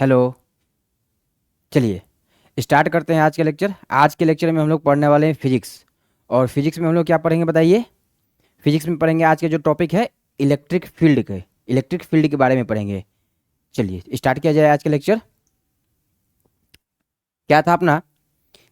Hello. चलिए start करते हैं आज के लेक्चर। आज के लेक्चर में हम लोग पढ़ने वाले हैं फिजिक्स। और फिजिक्स में हम लोग क्या पढ़ेंगे बताइए। फिजिक्स में पढ़ेंगे आज के जो टॉपिक है इलेक्ट्रिक फील्ड के बारे में पढ़ेंगे। चलिए स्टार्ट किया जाए आज का लेक्चर। क्या था अपना,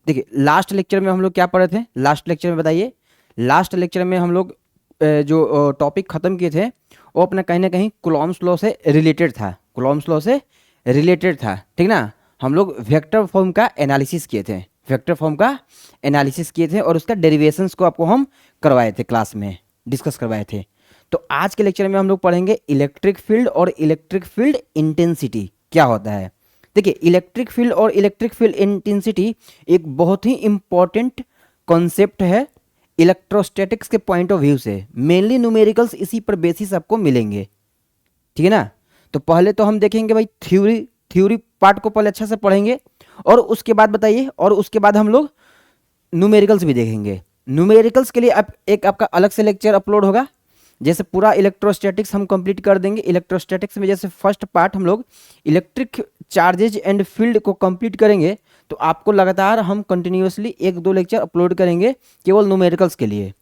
देखिए लास्ट लेक्चर में हम लोग क्या पढ़े थे। लास्ट लेक्चर में बताइए, लास्ट लेक्चर में हम लोग जो टॉपिक ख़त्म किए थे वो अपना कहीं ना कहीं कूलॉम्स लॉ से रिलेटेड था। कूलॉम्स लॉ से रिलेटेड था, ठीक ना। हम लोग वेक्टर फॉर्म का एनालिसिस किए थे, वेक्टर फॉर्म का एनालिसिस किए थे और उसका डेरिवेशंस को आपको हम करवाए थे, क्लास में डिस्कस करवाए थे। तो आज के लेक्चर में हम लोग पढ़ेंगे इलेक्ट्रिक फील्ड और इलेक्ट्रिक फील्ड इंटेंसिटी क्या होता है। देखिए इलेक्ट्रिक फील्ड और इलेक्ट्रिक फील्ड इंटेंसिटी एक बहुत ही इंपॉर्टेंट कॉन्सेप्ट है इलेक्ट्रोस्टैटिक्स के पॉइंट ऑफ व्यू से। मेनली न्यूमेरिकल्स इसी पर बेसिस आपको मिलेंगे, ठीक है ना। तो पहले तो हम देखेंगे भाई थ्योरी, थ्योरी पार्ट को पहले अच्छा से पढ़ेंगे और उसके बाद बताइए, और उसके बाद हम लोग न्यूमेरिकल्स भी देखेंगे। न्यूमेरिकल्स के लिए अब एक आपका अलग से लेक्चर अपलोड होगा। जैसे पूरा इलेक्ट्रोस्टैटिक्स हम कंप्लीट कर देंगे। इलेक्ट्रोस्टैटिक्स में जैसे फर्स्ट पार्ट हम लोग इलेक्ट्रिक चार्जेज एंड फील्ड को कंप्लीट करेंगे, तो आपको लगातार हम कंटिन्यूअसली एक दो लेक्चर अपलोड करेंगे केवल न्यूमेरिकल्स के लिए,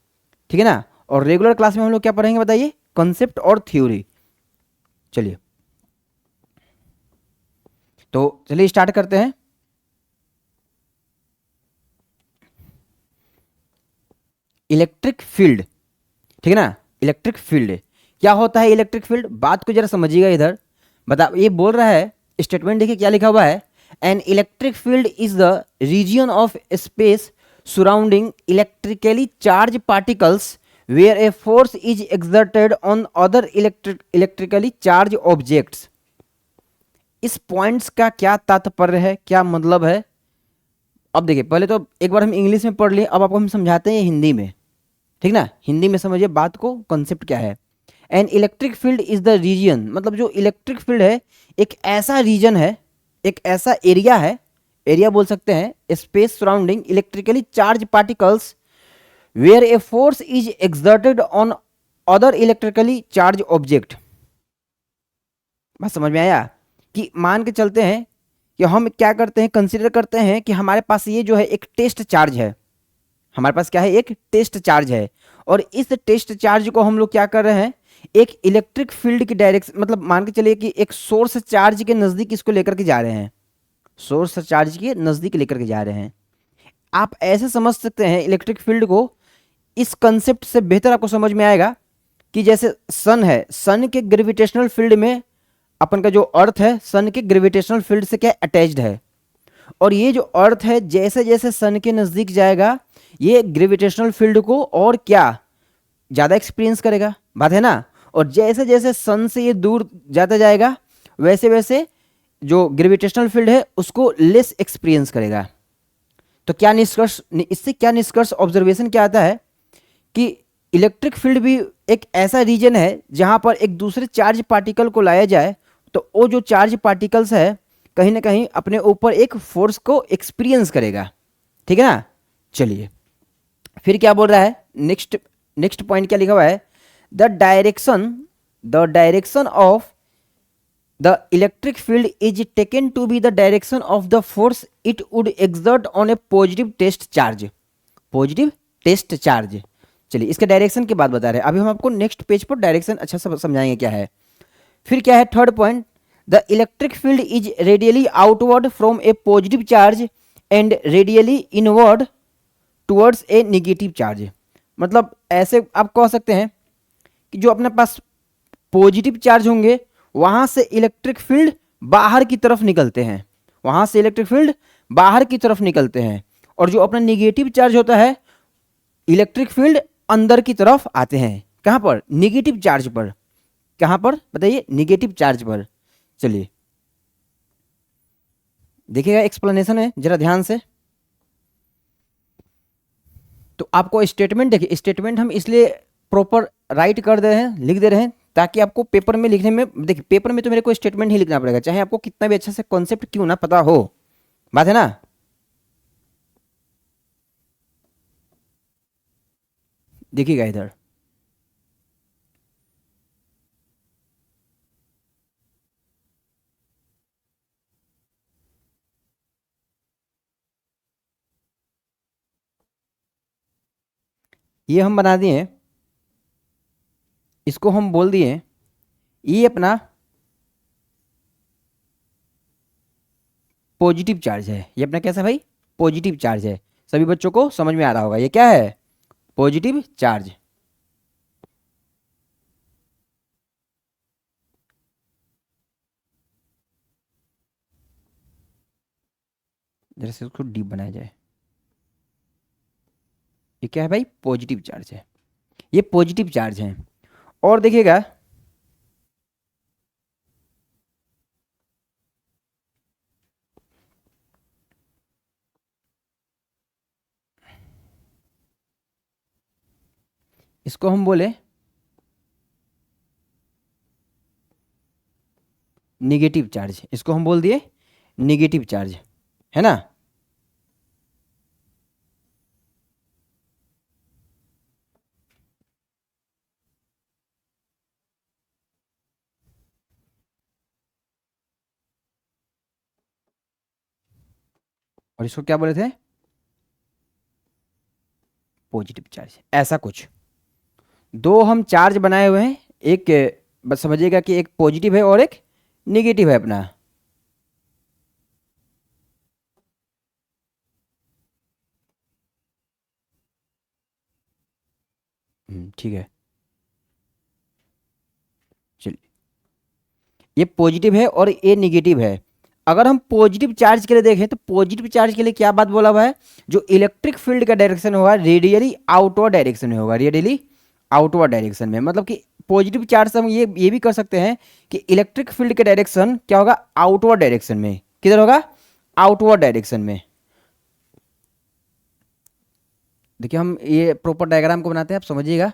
ठीक है ना। और रेगुलर क्लास में हम लोग क्या पढ़ेंगे बताइए, कॉन्सेप्ट और थ्योरी। चलिए तो चलिए स्टार्ट करते हैं। इलेक्ट्रिक फील्ड, ठीक है ना। इलेक्ट्रिक फील्ड क्या होता है, इलेक्ट्रिक फील्ड बात को जरा समझिएगा इधर। बता, ये बोल रहा है स्टेटमेंट, देखिए क्या लिखा हुआ है। An electric field is the region of space surrounding electrically charge particles where a force is exerted on other electrically charge objects. इस पॉइंट्स का क्या तात्पर्य है, क्या मतलब है। अब देखिए पहले तो एक बार हम इंग्लिश में पढ़ लिए, अब आपको हम समझाते हैं हिंदी में, ठीक ना। हिंदी में समझिए बात को, कॉन्सेप्ट क्या है। An electric field is the region, मतलब जो इलेक्ट्रिक फील्ड है एक ऐसा रीजन है, एक ऐसा एरिया है, एरिया बोल सकते हैं, space surrounding electrically charge particles where a force is exerted on other electrically charge object. बस समझ में आया कि मान के चलते हैं कि हम क्या करते हैं, कंसिडर करते हैं कि हमारे पास ये जो है एक टेस्ट चार्ज है। हमारे पास क्या है, एक टेस्ट चार्ज है। और इस टेस्ट चार्ज को हम लोग क्या कर रहे हैं, एक इलेक्ट्रिक फील्ड की डायरेक्शन, मतलब मान के चलिए कि एक सोर्स चार्ज के नज़दीक इसको लेकर के जा रहे हैं, सोर्स चार्ज के नज़दीक लेकर के जा रहे हैं। आप ऐसे समझ सकते हैं इलेक्ट्रिक फील्ड को, इस कंसेप्ट से बेहतर आपको समझ में आएगा कि जैसे सन है, सन के ग्रेविटेशनल फील्ड में अपन का जो अर्थ है सन के ग्रेविटेशनल फील्ड से क्या अटैच्ड है। और ये जो अर्थ है जैसे जैसे सन के नज़दीक जाएगा ये ग्रेविटेशनल फील्ड को और क्या ज़्यादा एक्सपीरियंस करेगा, बात है ना। और जैसे जैसे सन से ये दूर जाता जाएगा वैसे वैसे जो ग्रेविटेशनल फील्ड है उसको लेस एक्सपीरियंस करेगा। तो क्या निष्कर्ष, इससे क्या निष्कर्ष, ऑब्जर्वेशन क्या आता है कि इलेक्ट्रिक फील्ड भी एक ऐसा रीजन है जहां पर एक दूसरे चार्ज पार्टिकल को लाया जाए तो वो जो चार्ज पार्टिकल्स है कहीं ना कहीं अपने ऊपर एक फोर्स को एक्सपीरियंस करेगा, ठीक है ना। चलिए फिर क्या बोल रहा है, नेक्स्ट नेक्स्ट पॉइंट क्या लिखा हुआ है, the direction of the electric field is taken to be the direction of the force it would exert on a positive test charge, positive test charge. चलिए इसके डायरेक्शन की बात बता रहे हैं, अभी हम आपको नेक्स्ट पेज पर डायरेक्शन अच्छा से समझाएंगे क्या है। फिर क्या है third point, the electric field is radially outward from A positive charge and radially inward towards a negative charge. मतलब ऐसे आप कह सकते हैं कि जो अपने पास पॉजिटिव चार्ज होंगे वहां से इलेक्ट्रिक फील्ड बाहर की तरफ निकलते हैं, वहां से इलेक्ट्रिक फील्ड बाहर की तरफ निकलते हैं। और जो अपना निगेटिव चार्ज होता है इलेक्ट्रिक फील्ड अंदर की तरफ आते हैं। कहां पर, निगेटिव चार्ज पर। कहां पर बताइए, निगेटिव चार्ज पर। चलिए देखिएगा एक्सप्लेनेशन है जरा ध्यान से। तो आपको स्टेटमेंट, देखिए स्टेटमेंट हम इसलिए प्रॉपर राइट कर दे रहे हैं, लिख दे रहे हैं ताकि आपको पेपर में लिखने में, देखिए पेपर में तो मेरे को स्टेटमेंट ही लिखना पड़ेगा चाहे आपको कितना भी अच्छा से कॉन्सेप्ट क्यों ना पता हो, बात है ना। देखिएगा इधर, ये हम बना दिए, इसको हम बोल दिए ये अपना पॉजिटिव चार्ज है। ये अपना कैसा भाई, पॉजिटिव चार्ज है। सभी बच्चों को समझ में आ रहा होगा ये क्या है, पॉजिटिव चार्ज। जरा से उसको डीप बनाया जाए। ये क्या है भाई, पॉजिटिव चार्ज है, ये पॉजिटिव चार्ज है। और देखिएगा इसको हम बोले निगेटिव चार्ज, इसको हम बोल दिए निगेटिव चार्ज, है ना। और इसको क्या बोले थे, पॉजिटिव चार्ज, ऐसा कुछ। दो हम चार्ज बनाए हुए हैं, एक बस समझिएगा कि एक पॉजिटिव है और एक निगेटिव है अपना। ठीक है, चलिए ये पॉजिटिव है और ये निगेटिव है। अगर हम पॉजिटिव चार्ज के लिए देखें तो पॉजिटिव चार्ज के लिए क्या बात बोला हुआ है, जो इलेक्ट्रिक फील्ड का डायरेक्शन होगा रेडियली आउटवर्ड डायरेक्शन में होगा, रेडियली आउटवर्ड डायरेक्शन में। मतलब कि पॉजिटिव चार्ज से हम ये भी कर सकते हैं कि इलेक्ट्रिक फील्ड का डायरेक्शन क्या होगा, आउटवर्ड डायरेक्शन में। किधर होगा, आउटवर्ड डायरेक्शन में। देखिए हम ये प्रॉपर डायग्राम को बनाते हैं, आप समझिएगा।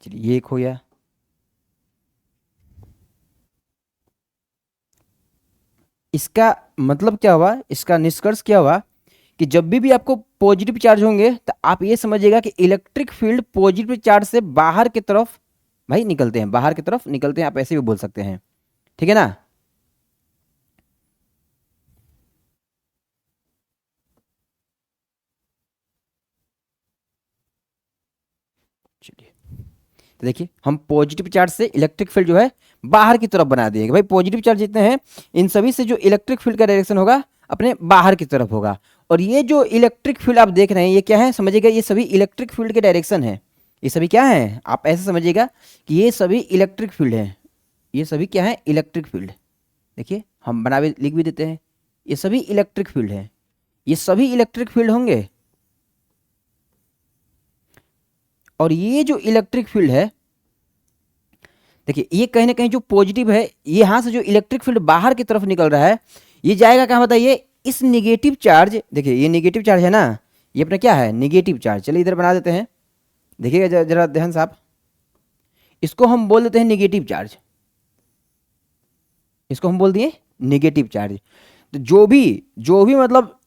चलिए ये एक हो गया। इसका मतलब क्या हुआ, इसका निष्कर्ष क्या हुआ कि जब भी आपको पॉजिटिव चार्ज होंगे तो आप ये समझिएगा कि इलेक्ट्रिक फील्ड पॉजिटिव चार्ज से बाहर की तरफ भाई निकलते हैं, बाहर की तरफ निकलते हैं, आप ऐसे भी बोल सकते हैं, ठीक है ना। चलिए तो देखिए हम पॉजिटिव चार्ज से इलेक्ट्रिक फील्ड जो है बाहर की तरफ बना दिए। भाई पॉजिटिव चार्ज जितने हैं इन सभी से जो इलेक्ट्रिक फील्ड का डायरेक्शन होगा अपने बाहर की तरफ होगा। और ये जो इलेक्ट्रिक फील्ड आप देख रहे हैं ये क्या है, समझिएगा ये सभी इलेक्ट्रिक फील्ड के डायरेक्शन है। ये सभी क्या है, आप ऐसे समझिएगा कि ये सभी इलेक्ट्रिक फील्ड है। ये सभी क्या है, इलेक्ट्रिक फील्ड। देखिए हम बना भी लिख भी देते हैं, ये सभी इलेक्ट्रिक फील्ड है, ये सभी इलेक्ट्रिक फील्ड होंगे। और ये जो इलेक्ट्रिक फील्ड है देखिए ये कहीं ना कहीं जो पॉजिटिव है, यहाँ से जो इलेक्ट्रिक फील्ड बाहर की तरफ निकल रहा है ये जाएगा कहाँ बताइए, इस निगेटिव चार्ज। देखिए ये निगेटिव चार्ज है ना, ये अपना क्या है, निगेटिव चार्ज। चलिए इधर बना देते हैं, देखिएगा जरा ध्यान से आप। इसको हम बोल देते हैं निगेटिव चार्ज, इसको हम बोल दिए निगेटिव चार्ज। तो जो भी मतलब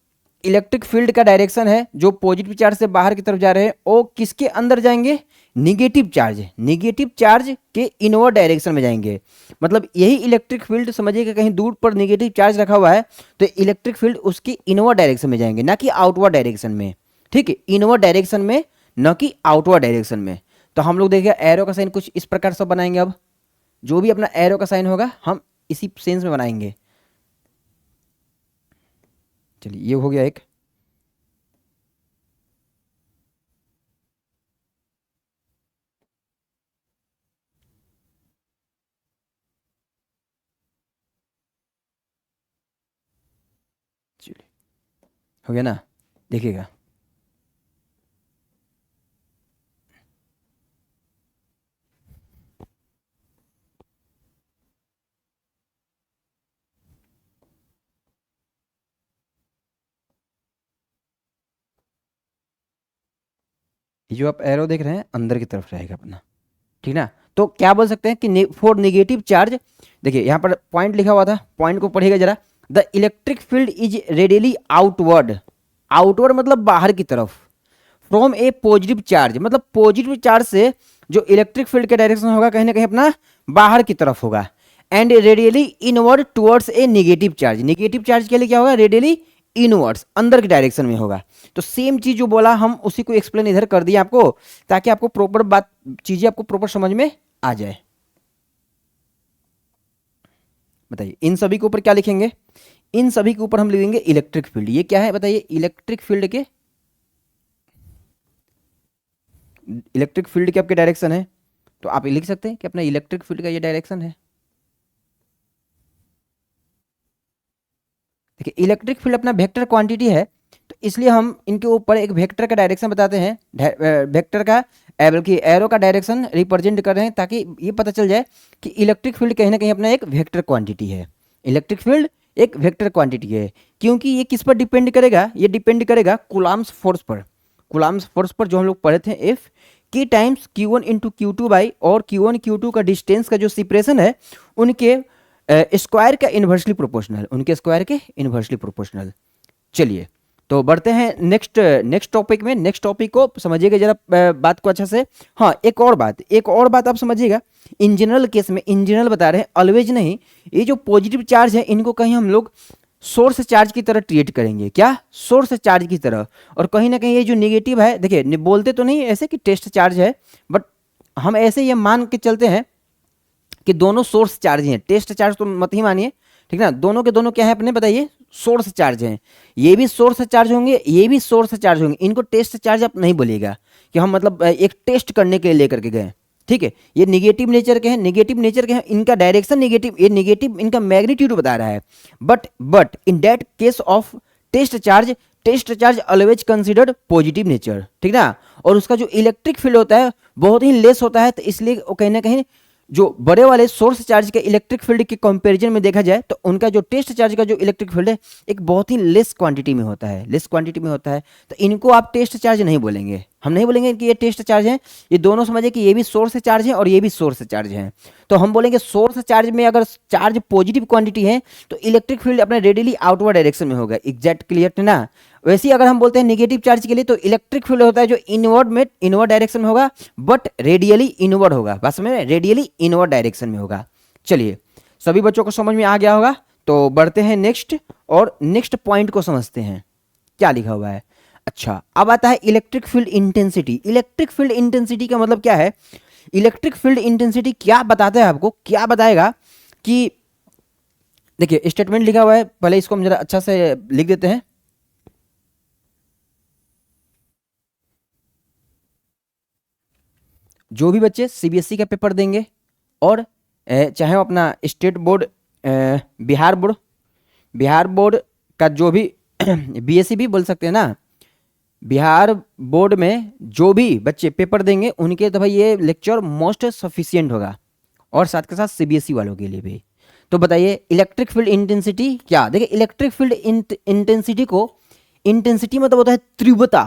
इलेक्ट्रिक फील्ड का डायरेक्शन है जो पॉजिटिव चार्ज से बाहर की तरफ जा रहे हैं वो किसके अंदर जाएंगे, निगेटिव चार्ज, निगेटिव चार्ज के इनवर्ड डायरेक्शन में जाएंगे। मतलब यही इलेक्ट्रिक फील्ड समझिए कि कहीं दूर पर निगेटिव चार्ज रखा हुआ है तो इलेक्ट्रिक फील्ड उसकी इनवर्ड डायरेक्शन में जाएंगे, ना कि आउटवर्ड डायरेक्शन में। ठीक है, इनवर्ड डायरेक्शन में, न कि आउटवर्ड डायरेक्शन में। तो हम लोग देखिए एरो का साइन कुछ इस प्रकार से बनाएंगे। अब जो भी अपना एरो का साइन होगा हम इसी सेंस में बनाएंगे। चलिए ये हो गया एक। चलिए हो गया ना, देखिएगा ये जो आप एरो देख रहे हैं अंदर की तरफ रहेगा अपना, ठीक ना। तो क्या बोल सकते हैं कि फॉर निगेटिव चार्ज, देखिए यहाँ पर पॉइंट लिखा हुआ था, पॉइंट को पढ़िएगा जरा। The electric field is radially outward, outward मतलब बाहर की तरफ, फ्रॉम ए पॉजिटिव चार्ज, मतलब पॉजिटिव चार्ज से जो इलेक्ट्रिक फील्ड का डायरेक्शन होगा कहीं ना कहीं अपना बाहर की तरफ होगा। And radially inward towards a negative charge. Negative charge के लिए क्या होगा, रेडियली इनवर्ड्स, अंदर की डायरेक्शन में होगा। तो सेम चीज जो बोला हम उसी को एक्सप्लेन इधर कर दिया आपको, ताकि आपको प्रॉपर बात चीजें आपको प्रॉपर समझ में आ जाए। बताइए इन सभी के ऊपर क्या लिखेंगे, इन सभी के ऊपर हम लिखेंगे इलेक्ट्रिक फील्ड। ये क्या है बताइए, इलेक्ट्रिक फील्ड के, इलेक्ट्रिक फील्ड के आपके डायरेक्शन है, तो आप ये लिख सकते हैं कि अपना इलेक्ट्रिक फील्ड का ये डायरेक्शन है। देखिए इलेक्ट्रिक फील्ड अपना वेक्टर क्वांटिटी है, तो इसलिए हम इनके ऊपर एक वेक्टर का डायरेक्शन बताते हैं, वेक्टर का बल्कि एरो का डायरेक्शन रिप्रेजेंट कर रहे हैं, ताकि ये पता चल जाए कि इलेक्ट्रिक फील्ड कहीं ना कहीं अपना एक वेक्टर क्वांटिटी है। इलेक्ट्रिक फील्ड एक वेक्टर क्वांटिटी है, क्योंकि ये किस पर डिपेंड करेगा, ये डिपेंड करेगा कूलम्ब्स फोर्स पर। कूलम्ब्स फोर्स पर जो हम लोग पढ़े थे, एफ की times Q1 into Q2 by, और Q1 Q2 का डिस्टेंस का जो सेपरेशन है उनके स्क्वायर का इन्वर्सली प्रोपोर्शनल, उनके स्क्वायर के इन्वर्सली प्रोपोर्शनल। चलिए तो बढ़ते हैं नेक्स्ट टॉपिक में। नेक्स्ट टॉपिक को समझिएगा जरा बात को अच्छा से। हाँ एक और बात आप समझिएगा, इन जनरल केस में, इन जनरल बता रहे हैं, ऑलवेज नहीं, ये जो पॉजिटिव चार्ज है इनको कहीं हम लोग सोर्स चार्ज की तरह ट्रीट करेंगे, क्या, सोर्स चार्ज की तरह। और कहीं ना कहीं ये जो नेगेटिव है, देखिए बोलते तो नहीं ऐसे कि टेस्ट चार्ज है, बट हम ऐसे ये मान के चलते हैं कि दोनों सोर्स चार्ज हैं। टेस्ट चार्ज तो मत ही मानिए, ठीक ना, दोनों के दोनों क्या है अपने बताइए, सोर्स चार्ज हैं। ये भी सोर्स चार्ज होंगे, ये भी सोर्स चार्ज होंगे। इनको टेस्ट चार्ज आप नहीं बोलिएगा कि हम मतलब एक टेस्ट करने के लिए लेकर के गए, ठीक है। ये निगेटिव नेचर के हैं, निगेटिव नेचर के हैं, इनका डायरेक्शन निगेटिव, ये निगेटिव इनका मैग्नीट्यूड बता रहा है। But in that case of test charge always considered positive nature, ठीक ना। और उसका जो इलेक्ट्रिक फील्ड होता है बहुत ही लेस होता है, तो इसलिए वो कहीं ना कहीं जो बड़े वाले सोर्स चार्ज के इलेक्ट्रिक फील्ड के कंपैरिजन में देखा जाए, तो उनका जो टेस्ट चार्ज का जो इलेक्ट्रिक फील्ड है एक बहुत ही लेस क्वांटिटी में होता है, लेस क्वांटिटी में होता है। तो इनको आप टेस्ट चार्ज नहीं बोलेंगे, हम नहीं बोलेंगे कि ये टेस्ट चार्ज है। ये दोनों समझे कि ये भी सोर्स चार्ज है और ये भी सोर्स चार्ज है। तो हम बोलेंगे सोर्स चार्ज में अगर चार्ज पॉजिटिव क्वांटिटी है तो इलेक्ट्रिक फील्ड अपने रेडियली आउटवर्ड डायरेक्शन में होगा। एग्जैक्ट क्लियर है ना। वैसे ही अगर हम बोलते हैं नेगेटिव चार्ज के लिए, तो इलेक्ट्रिक फील्ड होता है जो इनवर्ड डायरेक्शन में होगा, बट रेडियली इनवर्ड होगा। बात समझ में, रेडियली इनवर्ड डायरेक्शन में होगा। चलिए सभी बच्चों को समझ में आ गया होगा, तो बढ़ते हैं नेक्स्ट, और नेक्स्ट पॉइंट को समझते हैं क्या लिखा हुआ है। अच्छा अब आता है electric field intensity. Electric field intensity का मतलब क्या है, इलेक्ट्रिक फील्ड इंटेंसिटी क्या बताता है आपको, क्या बताएगा कि, देखिए स्टेटमेंट लिखा हुआ है, पहले इसको हम जरा अच्छा से लिख देते हैं। जो भी बच्चे सीबीएसई का पेपर देंगे, और चाहे वो अपना स्टेट बोर्ड, बिहार बोर्ड का जो भी बीएससी भी बोल सकते हैं ना, बिहार बोर्ड में जो भी बच्चे पेपर देंगे उनके तो भाई ये लेक्चर मोस्ट सफिशियंट होगा, और साथ के साथ सीबीएसई वालों के लिए भी। तो बताइए इलेक्ट्रिक फील्ड इंटेंसिटी क्या। देखिए इलेक्ट्रिक फील्ड इंटेंसिटी को, इंटेंसिटी मतलब होता है तीव्रता,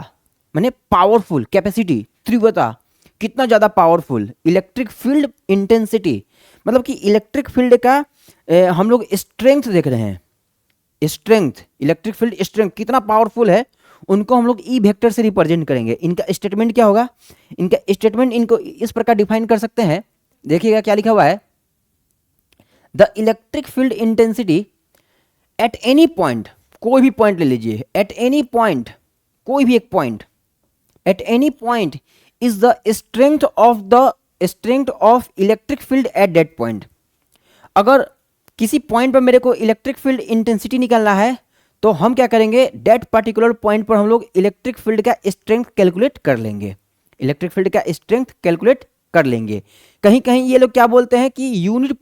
माने पावरफुल, कैपेसिटी, तीव्रता, कितना ज़्यादा पावरफुल। इलेक्ट्रिक फील्ड इंटेंसिटी मतलब कि इलेक्ट्रिक फील्ड का हम लोग स्ट्रेंथ देख रहे हैं, स्ट्रेंथ, इलेक्ट्रिक फील्ड स्ट्रेंथ कितना पावरफुल है, उनको हम लोग ई वेक्टर से रिप्रेजेंट करेंगे। इनका स्टेटमेंट क्या होगा, इनका स्टेटमेंट इनको इस प्रकार डिफाइन कर सकते हैं। देखिएगा क्या लिखा हुआ है, the electric field intensity at any point, कोई भी पॉइंट ले लीजिए, एट एनी पॉइंट, कोई भी एक point, eight any point is the strength of electric field at that point. अगर किसी पॉइंट पर मेरे को इलेक्ट्रिक फील्ड इंटेंसिटी निकालना है, तो हम क्या करेंगे, दैट पर्टिकुलर पॉइंट पर हम लोग इलेक्ट्रिक फील्ड का स्ट्रेंथ कैलकुलेट कर लेंगे, इलेक्ट्रिक फील्ड का स्ट्रेंथ कैलकुलेट कर लेंगे। कहीं कहीं ये लोग क्या बोलते हैं कि unit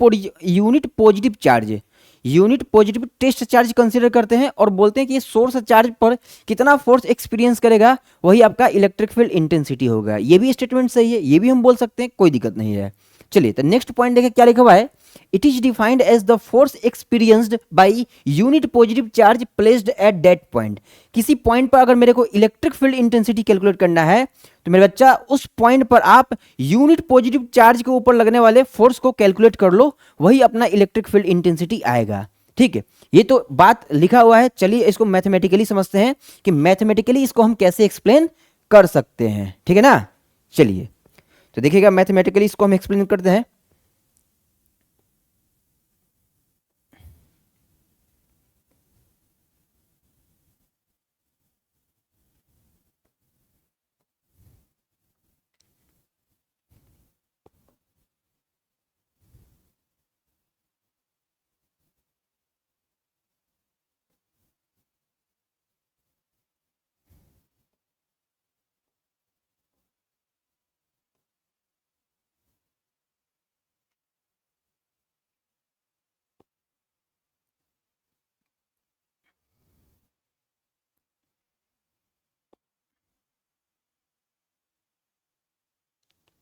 positive charge, unit positive test charge consider करते हैं, और बोलते हैं कि सोर्स चार्ज पर कितना फोर्स एक्सपीरियंस करेगा वही आपका इलेक्ट्रिक फील्ड इंटेंसिटी होगा। ये भी स्टेटमेंट सही है, ये भी हम बोल सकते हैं, कोई दिक्कत नहीं है। चलिए तो नेक्स्ट पॉइंट देखें क्या लिखा हुआ है, it is defined as the force experienced by unit positive charge placed at that point. किसी पॉइंट पर अगर मेरे को इलेक्ट्रिक फील्ड इंटेंसिटी कैलकुलेट करना है, तो मेरे बच्चा उस पॉइंट पर आप यूनिट पॉजिटिव चार्ज के ऊपर लगने वाले फोर्स को कैलकुलेट कर लो, वही अपना इलेक्ट्रिक फील्ड इंटेंसिटी आएगा। ठीक है, ये तो बात लिखा हुआ है। चलिए इसको मैथमेटिकली समझते हैं कि मैथमेटिकली इसको हम कैसे एक्सप्लेन कर सकते हैं, ठीक है ना। चलिए तो देखिएगा मैथमेटिकली इसको हम एक्सप्लेन करते हैं।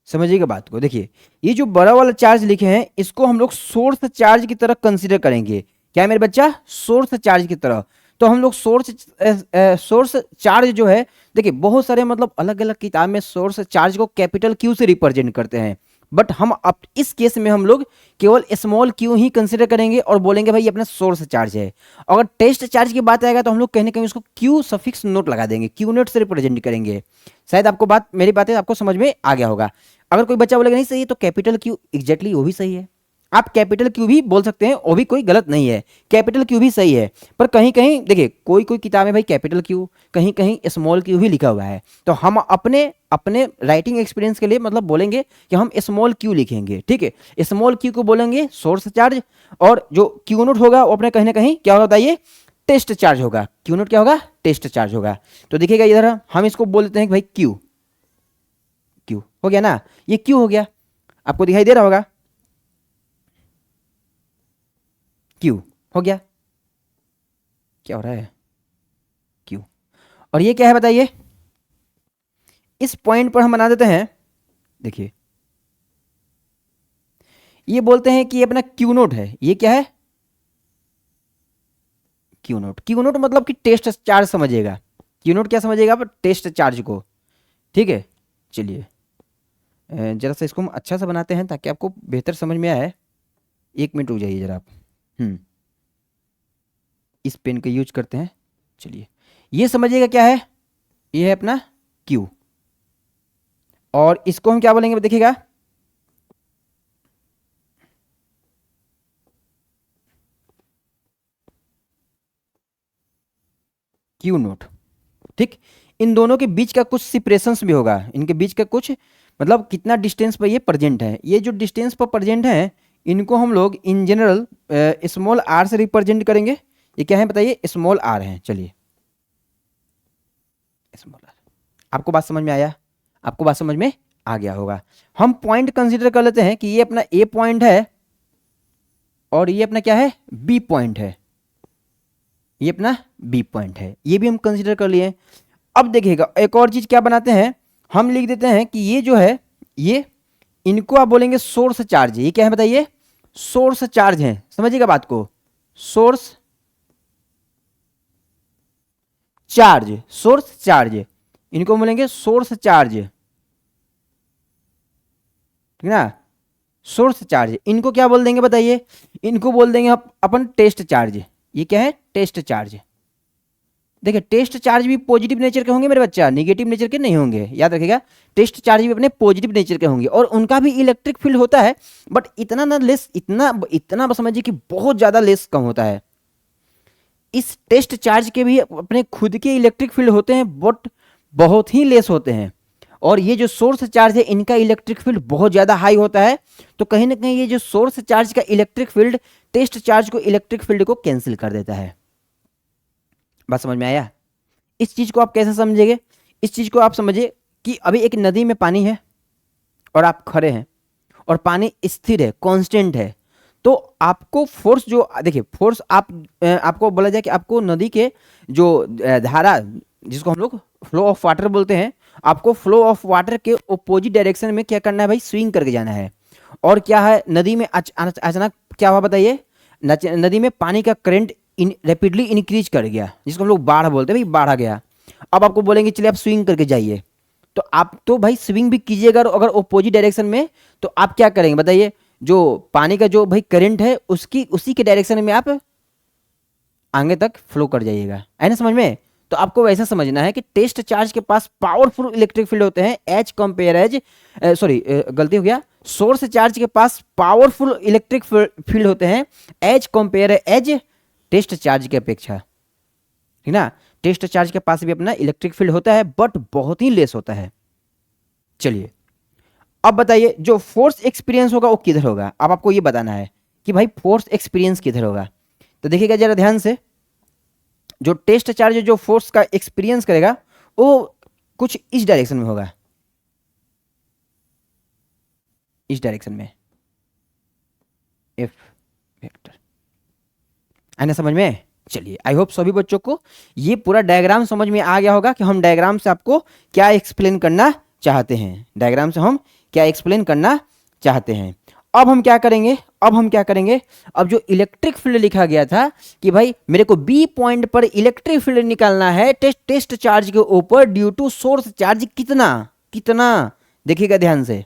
समझिएगा बात को। देखिए ये जो बड़ा वाला चार्ज लिखे हैं इसको हम लोग सोर्स चार्ज की तरह कंसीडर करेंगे। क्या है मेरे बच्चा? सोर्स चार्ज की तरह। तो हम लोग सोर्स चार्ज जो है, देखिए बहुत सारे मतलब अलग अलग किताब में सोर्स चार्ज को कैपिटल क्यू से रिप्रेजेंट करते हैं, बट हम अब इस केस में हम लोग केवल स्मॉल क्यू ही कंसीडर करेंगे और बोलेंगे भाई ये अपना सोर्स चार्ज है। अगर टेस्ट चार्ज की बात आएगा तो हम लोग कहीं ना कहीं उसको क्यू सफिक्स नोट लगा देंगे, क्यू नोट से रिप्रेजेंट करेंगे। शायद आपको बात, मेरी बातें आपको समझ में आ गया होगा। अगर कोई बच्चा बोलेगा नहीं सही है तो कैपिटल क्यू एग्जैक्टली वो भी सही है, आप कैपिटल क्यू भी बोल सकते हैं, वो भी कोई गलत नहीं है, कैपिटल क्यू भी सही है। पर कहीं कहीं देखिए कोई कोई किताब में भाई कैपिटल क्यू, कहीं कहीं स्मॉल क्यू ही लिखा हुआ है। तो हम अपने अपने राइटिंग एक्सपीरियंस के लिए मतलब बोलेंगे कि हम स्मॉल क्यू लिखेंगे, ठीक है। स्मॉल क्यू को बोलेंगे सोर्स चार्ज, और जो क्यू नोट होगा वो अपने कहीं ना कहीं क्या होगा बताइए? टेस्ट चार्ज होगा। क्यू नोट क्या होगा? टेस्ट चार्ज होगा। तो देखिएगा इधर हम इसको बोल देते हैं कि भाई क्यू, क्यू हो गया ना, ये क्यू हो गया, आपको दिखाई दे रहा होगा, क्यू हो गया। क्या हो रहा है? क्यू। और ये क्या है बताइए? इस पॉइंट पर हम बना देते हैं, देखिए ये बोलते हैं कि ये अपना क्यू नोट है। ये क्या है? Q note. क्यू नोट मतलब कि टेस्ट चार्ज समझिएगा। क्यू नोट क्या समझिएगा? पर टेस्ट चार्ज को, ठीक है। चलिए जरा सा इसको हम अच्छा सा बनाते हैं ताकि आपको बेहतर समझ में आए। एक मिनट रुक जाइए जरा आप। इस पेन का यूज करते हैं। चलिए ये समझिएगा क्या है? ये है अपना क्यू, और इसको हम क्या बोलेंगे देखिएगा? क्यू नोट, ठीक। इन दोनों के बीच का कुछ सिपरेशंस भी होगा, इनके बीच का कुछ मतलब कितना डिस्टेंस पर ये प्रेजेंट है। ये जो डिस्टेंस पर प्रेजेंट है इनको हम लोग इन जनरल स्मॉल आर से रिप्रेजेंट करेंगे। ये क्या है बताइए? स्मॉल आर है। चलिए स्मॉल आर, आपको बात समझ में आया? आपको बात समझ में आ गया होगा। हम पॉइंट कंसीडर कर लेते हैं कि ये अपना ए पॉइंट है और ये अपना क्या है? बी पॉइंट है। ये अपना बी पॉइंट है, ये भी हम कंसीडर कर लिए। अब देखिएगा एक और चीज क्या बनाते हैं, हम लिख देते हैं कि ये जो है ये, इनको आप बोलेंगे सोर्स चार्ज। ये क्या है बताइए? सोर्स चार्ज है। समझिएगा बात को, सोर्स चार्ज, सोर्स चार्ज, इनको बोलेंगे सोर्स चार्ज, ठीक ना। सोर्स चार्ज, इनको क्या बोल देंगे बताइए? इनको बोल देंगे अपन टेस्ट चार्ज। ये क्या है? Test charge. देखिए टेस्ट चार्ज भी पॉजिटिव नेचर के होंगे मेरे बच्चा, नेगेटिव नेचर के नहीं होंगे, याद रखिएगा। टेस्ट चार्ज भी अपने पॉजिटिव नेचर के होंगे और उनका भी इलेक्ट्रिक फील्ड होता है, बट इतना ना लेस, इतना इतना बस समझिए कि बहुत ज़्यादा लेस कम होता है। इस टेस्ट चार्ज के भी अपने खुद के इलेक्ट्रिक फील्ड होते हैं, बट बहुत ही लेस होते हैं। और ये जो सोर्स चार्ज है इनका इलेक्ट्रिक फील्ड बहुत ज़्यादा हाई होता है। तो कहीं ना कहीं ये जो सोर्स चार्ज का इलेक्ट्रिक फील्ड टेस्ट चार्ज को इलेक्ट्रिक फील्ड को कैंसिल कर देता है। बात समझ में आया? इस चीज़ को आप कैसे समझेंगे? इस चीज़ को आप समझिए कि अभी एक नदी में पानी है और आप खड़े हैं और पानी स्थिर है, कांस्टेंट है। तो आपको फोर्स जो, देखिए फोर्स आपको बोला जाए कि आपको नदी के जो धारा, जिसको हम लोग फ्लो ऑफ वाटर बोलते हैं, आपको फ्लो ऑफ वाटर के अपोजिट डायरेक्शन में क्या करना है भाई? स्विंग करके जाना है। और क्या है नदी में अचानक क्या हुआ बताइए? नदी में पानी का करंट रैपिडली इंक्रीज कर गया, जिसको हम लोग बाढ़ बोलते हैं, भाई बाढ़ आ गया। अब आपको बोलेंगे चलिए आप स्विंग करके जाइए, तो आप तो भाई स्विंग भी कीजिएगा, अगर अपोजिट डायरेक्शन में, तो आप क्या करेंगे बताइए? जो पानी का जो भाई करंट है उसकी उसी के डायरेक्शन में आप आगे तक फ्लो कर जाइएगा। है ना समझ में? तो आपको वैसा समझना है कि टेस्ट चार्ज के पास पावरफुल इलेक्ट्रिक फील्ड होते हैं एज कंपेयर एज, सॉरी गलती हो गया, सोर्स चार्ज के पास पावरफुल इलेक्ट्रिक फील्ड होते हैं as compare as test charge की अपेक्षा, ठीक ना। टेस्ट चार्ज के पास भी अपना इलेक्ट्रिक फील्ड होता है बट बहुत ही लेस होता है। चलिए अब बताइए जो फोर्स एक्सपीरियंस होगा वो किधर होगा? अब आपको ये बताना है कि भाई फोर्स एक्सपीरियंस किधर होगा। तो देखिएगा जरा ध्यान से, जो टेस्ट चार्ज जो फोर्स का एक्सपीरियंस करेगा वो कुछ इस डायरेक्शन में होगा, इस डायरेक्शन में, एफ वेक्टर। आने समझ में? चलिए आई होप सभी बच्चों को ये पूरा डायग्राम समझ में आ गया होगा कि हम डायग्राम से आपको क्या एक्सप्लेन करना चाहते हैं, डायग्राम से हम क्या एक्सप्लेन करना चाहते हैं। अब हम क्या करेंगे, अब जो इलेक्ट्रिक फील्ड लिखा गया था कि भाई मेरे को बी पॉइंट पर इलेक्ट्रिक फील्ड निकालना है टेस्ट चार्ज के ऊपर ड्यू टू सोर्स चार्ज कितना कितना, देखिएगा ध्यान से।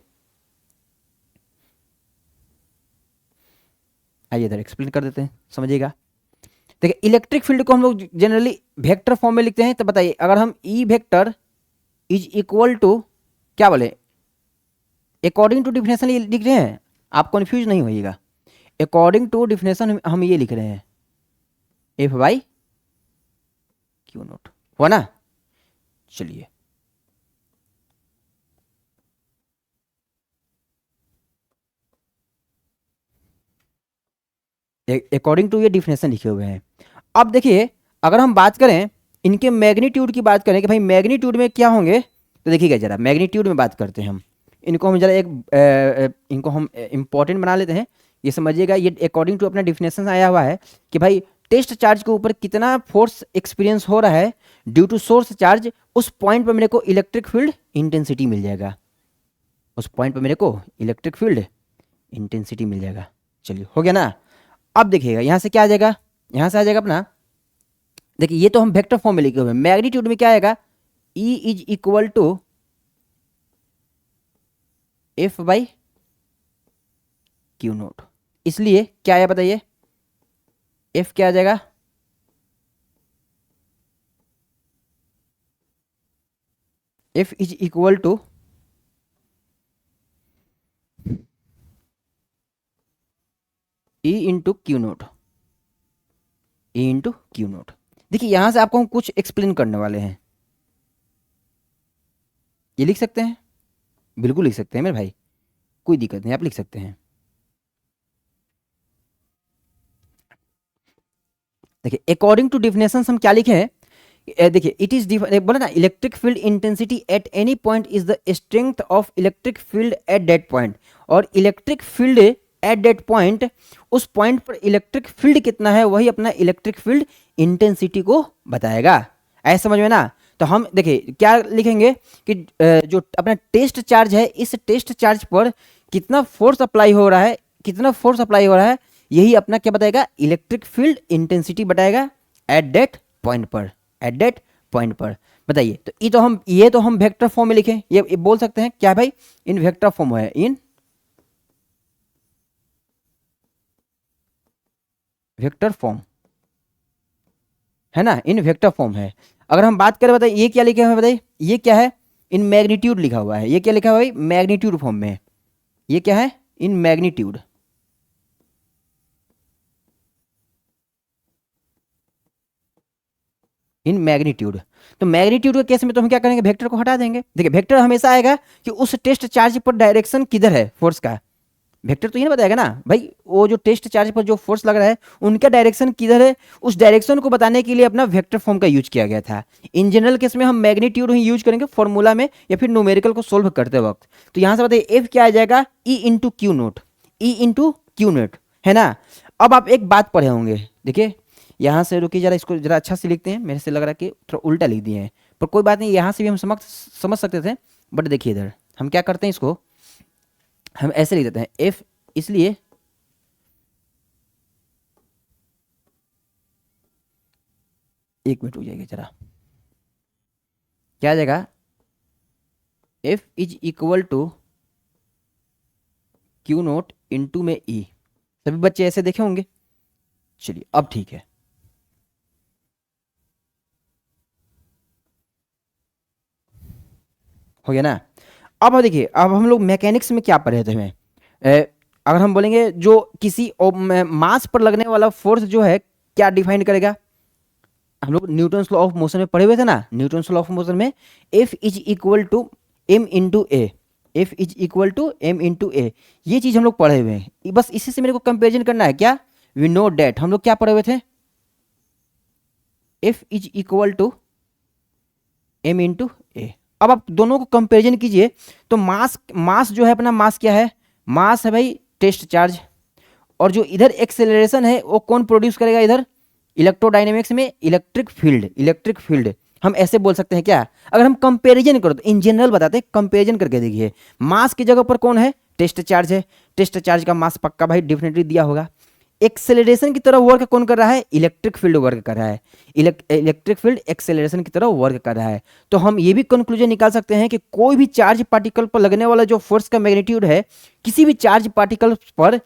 आइए इधर एक्सप्लेन कर देते हैं, समझिएगा। देखिए इलेक्ट्रिक फील्ड को हम लोग जनरली वेक्टर फॉर्म में लिखते हैं, तो बताइए अगर हम E vector is equal to क्या बोले, अकॉर्डिंग टू डिफिनेशन ये लिख रहे हैं, आप कंफ्यूज नहीं होइएगा। अकॉर्डिंग टू डिफिनेशन हम ये लिख रहे हैं एफ बाई क्यू नोट, हुआ ना। चलिए अकॉर्डिंग टू ये डिफिनेशन लिखे हुए हैं। अब देखिए अगर हम बात करें इनके मैग्नीट्यूड की बात करें कि भाई मैग्नीट्यूड में क्या होंगे, तो देखिएगा जरा मैग्नीट्यूड में बात करते हैं हम। इनको हम जरा इनको हम इम्पोर्टेंट बना लेते हैं। ये समझिएगा ये अकॉर्डिंग टू अपना डिफिनेशन आया हुआ है कि भाई टेस्ट चार्ज के ऊपर कितना फोर्स एक्सपीरियंस हो रहा है ड्यू टू सोर्स चार्ज, उस पॉइंट पर मेरे को इलेक्ट्रिक फील्ड इंटेंसिटी मिल जाएगा, उस पॉइंट पर मेरे को इलेक्ट्रिक फील्ड इंटेंसिटी मिल जाएगा। चलिए हो गया ना। अब देखिएगा यहाँ से क्या आ जाएगा, यहाँ से आ जाएगा अपना, देखिए ये तो हम वेक्टर फॉर्म में लिखे हुए हैं। मैग्नीट्यूड में क्या आएगा, E is equal to F by Q naught. इसलिए क्या आया बताइए, एफ क्या आ जाएगा, F is equal to E into Q naught, E into Q naught. देखिए यहां से आपको हम कुछ एक्सप्लेन करने वाले हैं, ये लिख सकते हैं, बिल्कुल लिख सकते हैं मेरे भाई, कोई दिक्कत नहीं, आप लिख सकते हैं। देखिए अकॉर्डिंग टू डिफिनेशन हम क्या लिखे हैं, देखिए इट इज बोला ना electric field intensity at any point is the strength of electric field at that point, और electric field at that point, उस पॉइंट पर इलेक्ट्रिक फील्ड कितना है वही अपना इलेक्ट्रिक फील्ड इंटेंसिटी को बताएगा। ऐसा समझ में ना। तो हम देखिए क्या लिखेंगे कि जो अपना टेस्ट चार्ज है, इस टेस्ट चार्ज पर कितना फोर्स अप्लाई हो रहा है, कितना फोर्स अप्लाई हो रहा है, यही अपना क्या बताएगा, इलेक्ट्रिक फील्ड इंटेंसिटी बताएगा एट दैट पॉइंट पर, एट दैट पॉइंट पर। बताइए तो ये तो हम वेक्टर फॉर्म में लिखें, ये बोल सकते हैं क्या भाई, इन वेक्टर फॉर्म है, इन वेक्टर फॉर्म है ना, इन वेक्टर फॉर्म है। अगर हम बात करें बताइए ये क्या लिखा है, बताइए ये क्या है, इन मैग्नीट्यूड लिखा हुआ है, ये क्या लिखा हुआ है भाई, मैग्नीट्यूड फॉर्म में, ये क्या है, इन मैग्नीट्यूड। इन मैग्नीट्यूड, तो मैग्नीट्यूड के केस में तो हम क्या करेंगे, वेक्टर को हटा देंगे। देखिए वेक्टर हमेशा आएगा कि उस टेस्ट चार्ज पर डायरेक्शन किधर है फोर्स का, वेक्टर तो ये ना बताएगा ना भाई, वो जो टेस्ट चार्ज पर जो फोर्स लग रहा है उनका डायरेक्शन किधर है, उस डायरेक्शन को बताने के लिए अपना वेक्टर फॉर्म का यूज किया गया था। इन जनरल केस में हम मैग्नीट्यूड ही यूज करेंगे फॉर्मूला में या फिर न्यूमेरिकल को सोल्व करते वक्त। तो यहाँ से बताइए एफ क्या आ जाएगा, ई into Q naught, E into Q note, है ना। अब आप एक बात पढ़े होंगे, देखिए यहाँ से रुकिए जरा, इसको जरा अच्छा से लिखते हैं, मेरे से लग रहा है कि थोड़ा उल्टा लिख दिए हैं, पर कोई बात नहीं, यहाँ से भी हम समझ सकते थे। बट देखिए इधर हम क्या करते हैं, इसको हम ऐसे लिख देते हैं एफ, इसलिए एक मिनट रुक जाएगा जरा, क्या आ जाएगा, F is equal to Q naught into में ई। सभी बच्चे ऐसे देखे होंगे। चलिए अब ठीक है, हो गया ना। अब देखिए अब हम लोग मैकेनिक्स में क्या पढ़े थे हमें, अगर हम बोलेंगे जो किसी मास पर लगने वाला फोर्स जो है क्या डिफाइन करेगा, हम लोग न्यूटन लॉ ऑफ मोशन में पढ़े हुए थे ना, न्यूटन लॉ ऑफ मोशन में F is equal to m into a, F is equal to m into a, ये चीज हम लोग पढ़े हुए हैं। बस इसी से मेरे को कंपेरिजन करना है, क्या वी नो डेट, हम लोग क्या पढ़े हुए थे, F is equal to m into a. अब आप दोनों को कंपेरिजन कीजिए तो मास जो है अपना, मास क्या है, मास है भाई टेस्ट चार्ज, और जो इधर एक्सेलरेशन है वो कौन प्रोड्यूस करेगा, इधर इलेक्ट्रोडायनेमिक्स में इलेक्ट्रिक फील्ड, इलेक्ट्रिक फील्ड हम ऐसे बोल सकते हैं क्या, अगर हम कंपैरिजन करो तो इन जनरल बताते हैं, कंपैरिजन करके देखिए, मास की जगह पर कौन है, टेस्ट चार्ज है, टेस्ट चार्ज का मास पक्का भाई डेफिनेटली दिया होगा। एक्सेलरेशन की तरह वर्क कौन कर रहा है, इलेक्ट्रिक फील्ड वर्क कर रहा है, इलेक्ट्रिक फील्ड एक्सेलरेशन की तरह वर्क कर रहा है। तो हम ये भी कंक्लूजन निकाल सकते हैं कि कोई भी चार्ज पार्टिकल पर लगने वाला जो फोर्स का मैग्नीट्यूड है, किसी भी चार्ज पार्टिकल पर,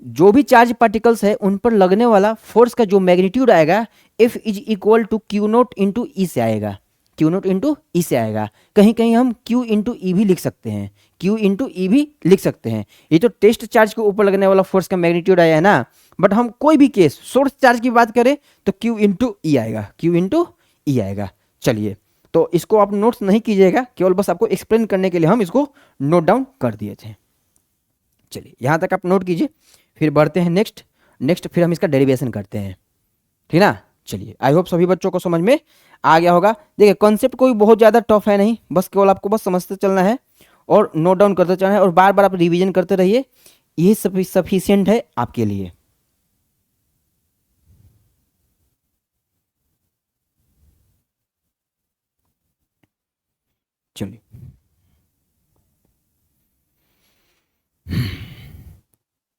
जो भी चार्ज पार्टिकल्स है उन पर लगने वाला फोर्स का जो मैग्नीट्यूड आएगा, F is equal to Q naught into E से आएगा, क्यू नोट इंटू ई से आएगा। कहीं कहीं हम क्यू इंटू ई भी लिख सकते हैं, क्यू इंटू ई भी लिख सकते हैं। ये तो टेस्ट चार्ज के ऊपर लगने वाला फोर्स का मैग्नीट्यूड आया है ना, बट हम कोई भी केस सोर्स चार्ज की बात करें तो क्यू इंटू ई आएगा, क्यू इंटू ई आएगा। चलिए, तो इसको आप नोट्स नहीं कीजिएगा, केवल बस आपको एक्सप्लेन करने के लिए हम इसको नोट डाउन कर दिए थे। चलिए, यहाँ तक आप नोट कीजिए, फिर बढ़ते हैं नेक्स्ट फिर हम इसका डेरिवेशन करते हैं, ठीक ना। चलिए, आई होप सभी बच्चों को समझ में आ गया होगा। देखिए, कॉन्सेप्ट कोई बहुत ज़्यादा टफ है नहीं, बस केवल आपको बस समझते चलना है और नोट डाउन करते चलना है, और बार बार आप रिवीजन करते रहिए, यही सफिशियंट है आपके लिए। चलिए,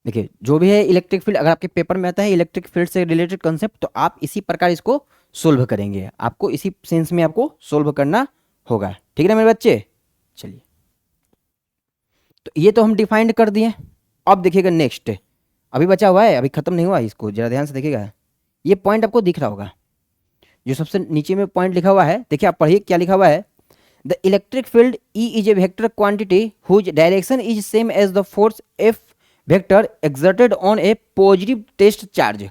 देखिए, जो भी है इलेक्ट्रिक फील्ड, अगर आपके पेपर में आता है इलेक्ट्रिक फील्ड से रिलेटेड कॉन्सेप्ट, तो आप इसी प्रकार इसको सोल्व करेंगे, आपको इसी सेंस में आपको सोल्व करना होगा, ठीक है ना मेरे बच्चे। चलिए, तो ये तो हम डिफाइंड कर दिए। अब देखिएगा नेक्स्ट, अभी बचा हुआ है, अभी खत्म नहीं हुआ, इसको जरा ध्यान से देखिएगा। ये पॉइंट आपको दिख रहा होगा, जो सबसे नीचे में पॉइंट लिखा हुआ है, देखिए आप पढ़िए क्या लिखा हुआ है। The electric field E is a vector quantity whose direction is same as the force F vector exerted on a positive test charge,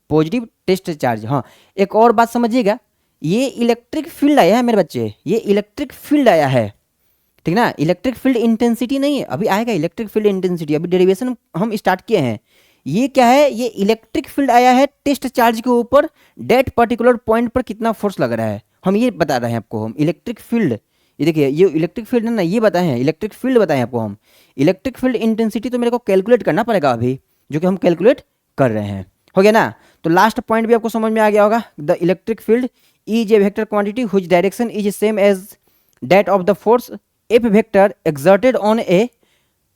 positive test charge. हाँ, एक और बात समझिएगा, ये इलेक्ट्रिक फील्ड आया है मेरे बच्चे, ये इलेक्ट्रिक फील्ड आया है, ठीक ना, इलेक्ट्रिक फील्ड इंटेंसिटी नहीं है, अभी आएगा इलेक्ट्रिक फील्ड इंटेंसिटी, अभी डेरिवेशन हम स्टार्ट किए हैं। ये क्या है, ये इलेक्ट्रिक फील्ड आया है टेस्ट चार्ज के ऊपर, डेट पर्टिकुलर पॉइंट पर कितना फोर्स लग रहा है, हम ये बता रहे हैं आपको। हम इलेक्ट्रिक फील्ड, ये देखिए, ये इलेक्ट्रिक फील्ड है ना, ये बताए हैं, इलेक्ट्रिक फील्ड बताए आपको हम। इलेक्ट्रिक फील्ड इंटेंसिटी तो मेरे को कैलकुलेट करना पड़ेगा अभी, जो कि हम कैलकुलेट कर रहे हैं, हो गया ना। तो लास्ट पॉइंट भी आपको समझ में आ गया होगा, the electric field is a vector quantity whose direction is same as that of the force F vector exerted on a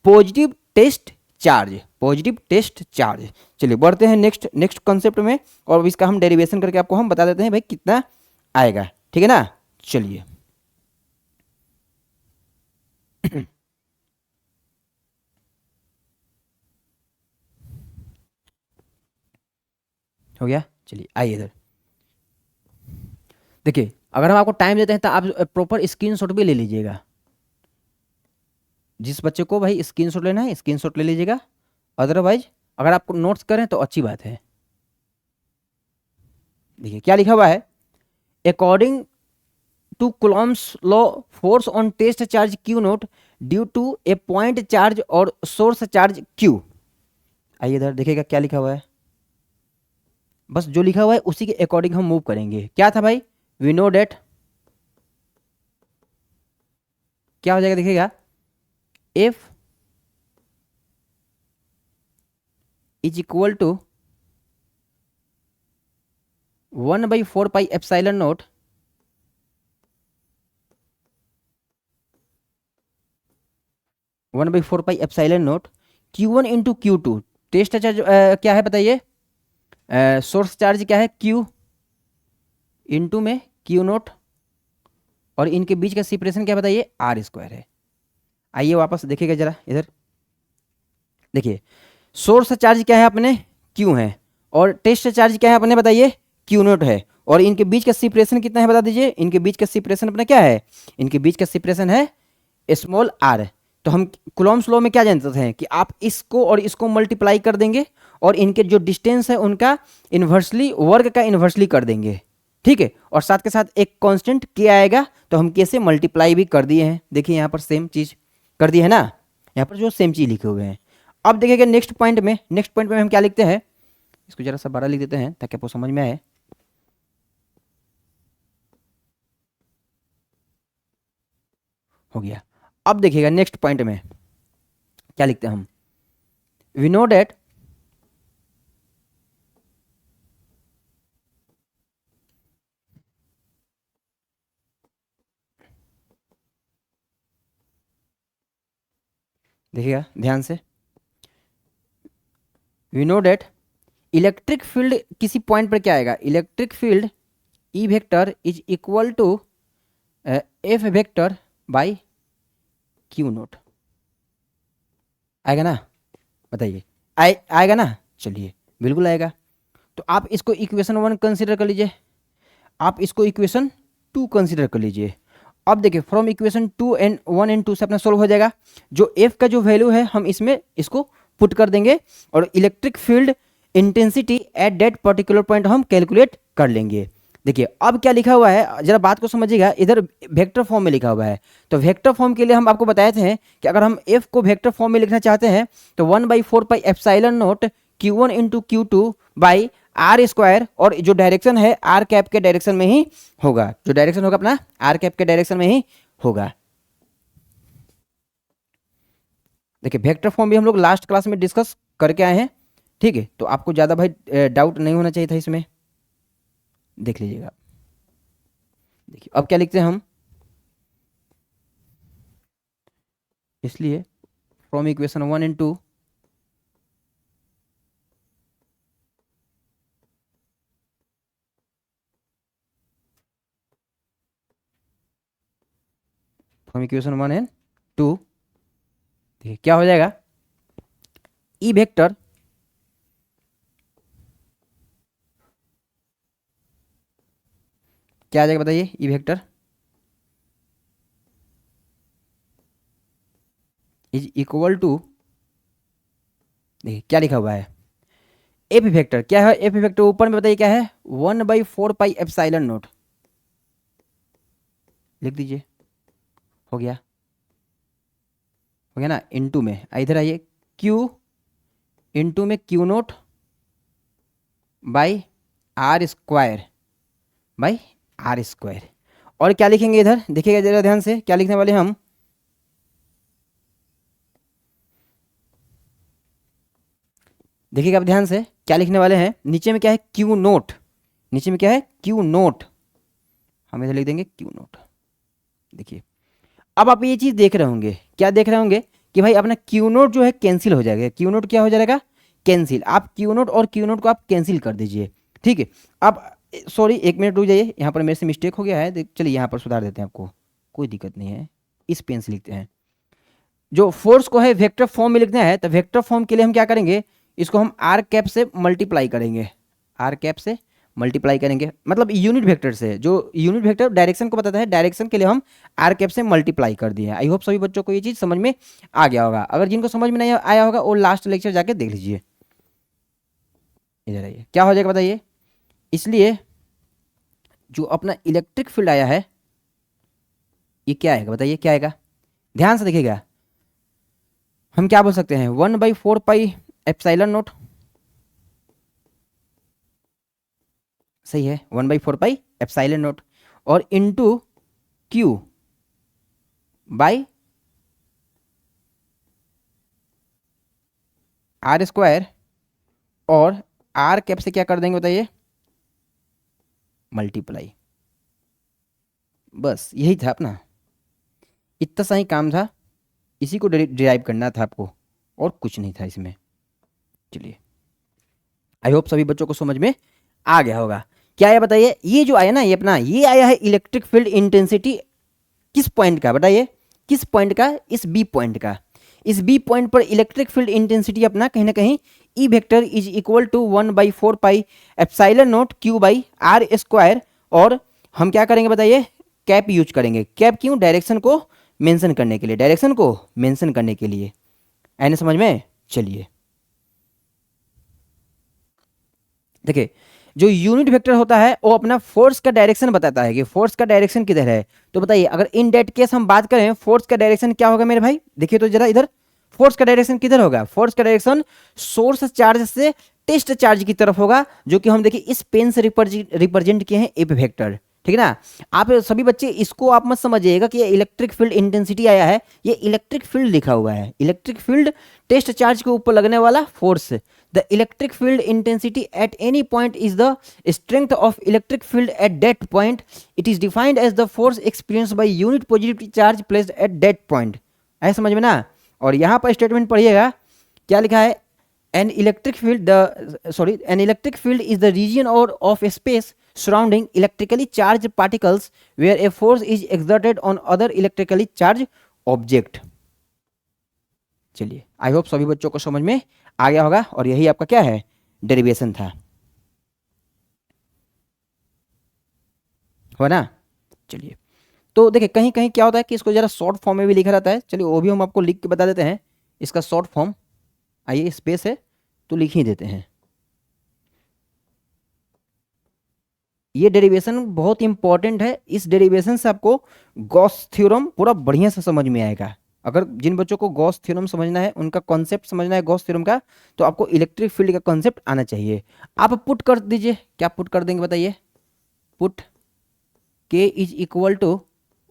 positive test charge, positive test charge. चलिए, बढ़ते हैं नेक्स्ट कॉन्सेप्ट में, और इसका हम डेरिवेशन करके आपको हम बता देते हैं भाई कितना आएगा, ठीक है ना। चलिए, हो गया। चलिए, आइए इधर, देखिए, अगर हम आपको टाइम देते हैं तो आप प्रॉपर स्क्रीनशॉट भी ले लीजिएगा, जिस बच्चे को भाई स्क्रीनशॉट लेना है स्क्रीनशॉट ले लीजिएगा, अदरवाइज अगर आपको नोट्स करें तो अच्छी बात है। देखिए क्या लिखा हुआ है, according to Coulomb's law force on test charge Q naught due to a point charge और सोर्स चार्ज क्यू। आइए इधर देखिएगा क्या लिखा हुआ है, बस जो लिखा हुआ है उसी के अकॉर्डिंग हम मूव करेंगे। क्या था भाई, वी नो डेट, क्या हो जाएगा देखिएगा, F is equal to 1/4 pi epsilon naught Q1 into Q2। Test charge क्या है बताइए, सोर्स चार्ज क्या है Q इंटू में Q नोट, और इनके बीच का सेपरेशन क्या बताइए, R² है। आइए वापस देखिएगा जरा इधर, देखिए सोर्स चार्ज क्या है अपने, Q है, और टेस्ट चार्ज क्या है अपने बताइए, Q नोट है, और इनके बीच का सेपरेशन कितना है बता दीजिए, इनके बीच का सेपरेशन अपना क्या है, इनके बीच का सेपरेशन है स्मॉल r। तो हम कूलॉम्स लॉ में क्या जानते थे कि आप इसको और इसको मल्टीप्लाई कर देंगे, और इनके जो डिस्टेंस है उनका इन्वर्सली, वर्ग का इन्वर्सली कर देंगे, ठीक है, और साथ के साथ एक कांस्टेंट k आएगा, तो हम k से मल्टीप्लाई भी कर दिए हैं। देखिए यहाँ पर सेम चीज कर दी है ना, यहाँ पर जो सेम चीज लिखे हुए हैं। अब देखिएगा नेक्स्ट पॉइंट में हम क्या लिखते हैं, इसको जरा सा बड़ा लिख देते हैं ताकि आपको समझ में आए। हो गया। अब देखिएगा नेक्स्ट पॉइंट में क्या लिखते हैं हम, वी नो डेट देखिएगा ध्यान से, we know that electric field किसी पॉइंट पर क्या आएगा, electric field E vector is equal to F vector by Q naught. आएगा ना, बताइए आएगा ना, चलिए बिल्कुल आएगा। तो आप इसको इक्वेशन 1 कंसिडर कर लीजिए, आप इसको इक्वेशन 2 कंसिडर कर लीजिए। अब देखिए फ्रॉम इक्वेशन 2 एंड 1 एंड 2 से अपना सोल्व हो जाएगा। जो एफ का जो वैल्यू है हम इसमें इसको पुट कर देंगे और electric field intensity eight that particular point हम कैलकुलेट कर लेंगे। देखिए अब क्या लिखा हुआ है, जरा बात को समझिएगा, इधर वेक्टर फॉर्म में लिखा हुआ है। तो वेक्टर फॉर्म के लिए हम आपको बताए थे कि अगर हम एफ को वेक्टर फॉर्म में लिखना चाहते हैं तो 1/4 epsilon naught Q1 into Q2 by R square, और जो डायरेक्शन है आर कैप के डायरेक्शन में ही होगा, जो डायरेक्शन होगा अपना आर कैप के डायरेक्शन में ही होगा। देखिए वेक्टर फॉर्म भी हम लोग लास्ट क्लास में डिस्कस करके आए हैं, ठीक है, तो आपको ज़्यादा भाई डाउट नहीं होना चाहिए था इसमें, देख लीजिएगा। देखिए अब क्या लिखते हैं हम, इसलिए from equation 1 and 2 from equation 1 and 2 देखिए क्या हो जाएगा, ई वेक्टर क्या आ जाएगा बताइए, E vector is equal to, देखिए क्या लिखा हुआ है, एफ वेक्टर क्या है, एफ वेक्टर ऊपर में बताइए क्या है, 1/4 एप्सिलॉन नोट, लिख दीजिए, हो गया, हो गया ना, इनटू में इधर आइए Q इंटू में Q naught by R square by R square. और क्या लिखेंगे इधर, देखिएगा जरा ध्यान से, क्या लिखने वाले हम, देखिएगा आप ध्यान से क्या लिखने वाले हैं, नीचे में क्या है Q नोट, नीचे में क्या है Q नोट, हम इधर लिख देंगे Q नोट। देखिए अब आप ये चीज़ देख रहे होंगे, क्या देख रहे होंगे कि भाई अपना Q नोट जो है कैंसिल हो जाएगा, Q नोट क्या हो जाएगा, कैंसिल। आप Q नोट और Q नोट को आप कैंसिल कर दीजिए, ठीक है। अब सॉरी 1 मिनट रुक जाइए, यहाँ पर मेरे से मिस्टेक हो गया है, चलिए यहाँ पर सुधार देते हैं, आपको कोई दिक्कत नहीं है, इस पेन से लिखते हैं। जो फोर्स को है वेक्टर फॉर्म में लिखना है, तो वेक्टर फॉर्म के लिए हम क्या करेंगे, इसको हम आर कैप से मल्टीप्लाई करेंगे, आर कैप से मल्टीप्लाई करेंगे, मतलब यूनिट वेक्टर से, जो यूनिट वेक्टर डायरेक्शन को बताता है, डायरेक्शन के लिए हम आर कैप से मल्टीप्लाई कर दिए हैं। आई होप सभी बच्चों को ये चीज़ समझ में आ गया होगा, अगर जिनको समझ में नहीं आया होगा वो लास्ट लेक्चर जाके देख लीजिए। इधर आइए क्या हो जाएगा बताइए, इसलिए जो अपना इलेक्ट्रिक फील्ड आया है ये क्या आएगा बताइए, क्या आएगा, ध्यान से देखिएगा, हम क्या बोल सकते हैं 1/4 एप्सिलॉन नोट, सही है 1/4 एप्सिलॉन नोट, और into Q by R square, और आर कैप से क्या कर देंगे बताइए, मल्टीप्लाई। बस यही था अपना, इतना सा ही काम था, इसी को डिराइव करना था आपको, और कुछ नहीं था इसमें। चलिए आई होप सभी बच्चों को समझ में आ गया होगा। क्या आया बताइए, ये जो आया ना, ये अपना ये आया है इलेक्ट्रिक फील्ड इंटेंसिटी किस पॉइंट का बताइए, किस पॉइंट का, इस बी पॉइंट का। इस बी पॉइंट पर इलेक्ट्रिक फील्ड इंटेंसिटी अपना कहीं ना कहीं E vector is equal to 1/4 epsilon naught Q by R square, और हम क्या करेंगे बताइए, कैप यूज करेंगे। कैप क्यों, डायरेक्शन को मेंशन करने के लिए, डायरेक्शन को मेंशन करने के लिए, आने समझ में। चलिए देखिए जो यूनिट वेक्टर होता है वो अपना फोर्स का डायरेक्शन बताता है कि फोर्स का डायरेक्शन किधर है। तो बताइए अगर इन डेट केस हम बात करें फोर्स का डायरेक्शन क्या होगा मेरे भाई, देखिए तो जरा इधर फोर्स का डायरेक्शन किधर होगा, फोर्स का डायरेक्शन सोर्स चार्ज से टेस्ट चार्ज की तरफ होगा, जो कि हम देखिए इस पेन से रिप्रेजेंट किए हैं एफ वेक्टर, ठीक है ना। आप सभी बच्चे इसको आप मत समझिएगा कि ये इलेक्ट्रिक फील्ड इंटेंसिटी आया है, ये इलेक्ट्रिक फील्ड लिखा हुआ है, इलेक्ट्रिक फील्ड टेस्ट चार्ज के ऊपर लगने वाला force. The electric field intensity at any point is the strength of electric field at that point. It is defined as the force experienced by unit positive charge placed at that point. ऐसा समझ में ना। और यहाँ पर statement पढ़िएगा, क्या लिखा है, an electric field an electric field is the region और of space surrounding electrically charge particles where a force is exerted on other electrically charge object. चलिए, आई होप सभी बच्चों को समझ में आ गया होगा, और यही आपका क्या है, डेरिवेशन था, हो ना। चलिए, तो देखिए कहीं कहीं क्या होता है कि इसको जरा शॉर्ट फॉर्म में भी लिखा रहता है, चलिए वो भी हम आपको लिख के बता देते हैं। इसका शॉर्ट फॉर्म, आइए स्पेस है तो लिख ही देते हैं। ये डेरिवेशन बहुत इंपॉर्टेंट है, इस डेरिवेशन से आपको गॉस थ्योरम पूरा बढ़िया से समझ में आएगा। अगर जिन बच्चों को गॉस थ्योरम समझना है, उनका कॉन्सेप्ट समझना है गॉस थ्योरम का, तो आपको इलेक्ट्रिक फील्ड का कॉन्सेप्ट आना चाहिए। आप पुट कर दीजिए, क्या पुट कर देंगे बताइए, put K is equal to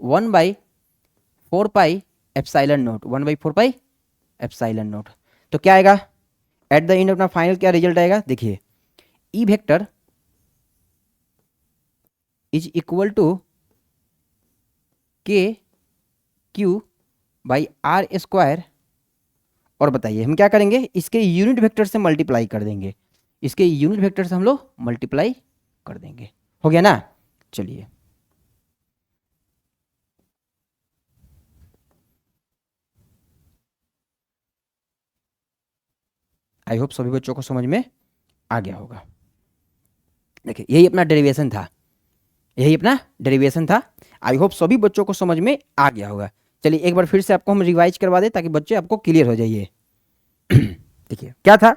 1/4 pi epsilon naught, 1/4 pi epsilon naught. तो क्या आएगा एट द एंड अपना फाइनल क्या रिजल्ट आएगा, देखिए E vector is equal to K Q by R square, और बताइए हम क्या करेंगे, इसके यूनिट वेक्टर से मल्टीप्लाई कर देंगे, इसके यूनिट वेक्टर से हम लोग मल्टीप्लाई कर देंगे, हो गया ना। चलिए, आई होप सभी बच्चों को समझ में आ गया होगा। देखिए यही अपना डेरिवेशन था, यही अपना डेरिवेशन था। आई होप सभी बच्चों को समझ में आ गया होगा। चलिए एक बार फिर से आपको हम रिवाइज करवा दें ताकि बच्चे आपको क्लियर हो जाइए। देखिए क्या था,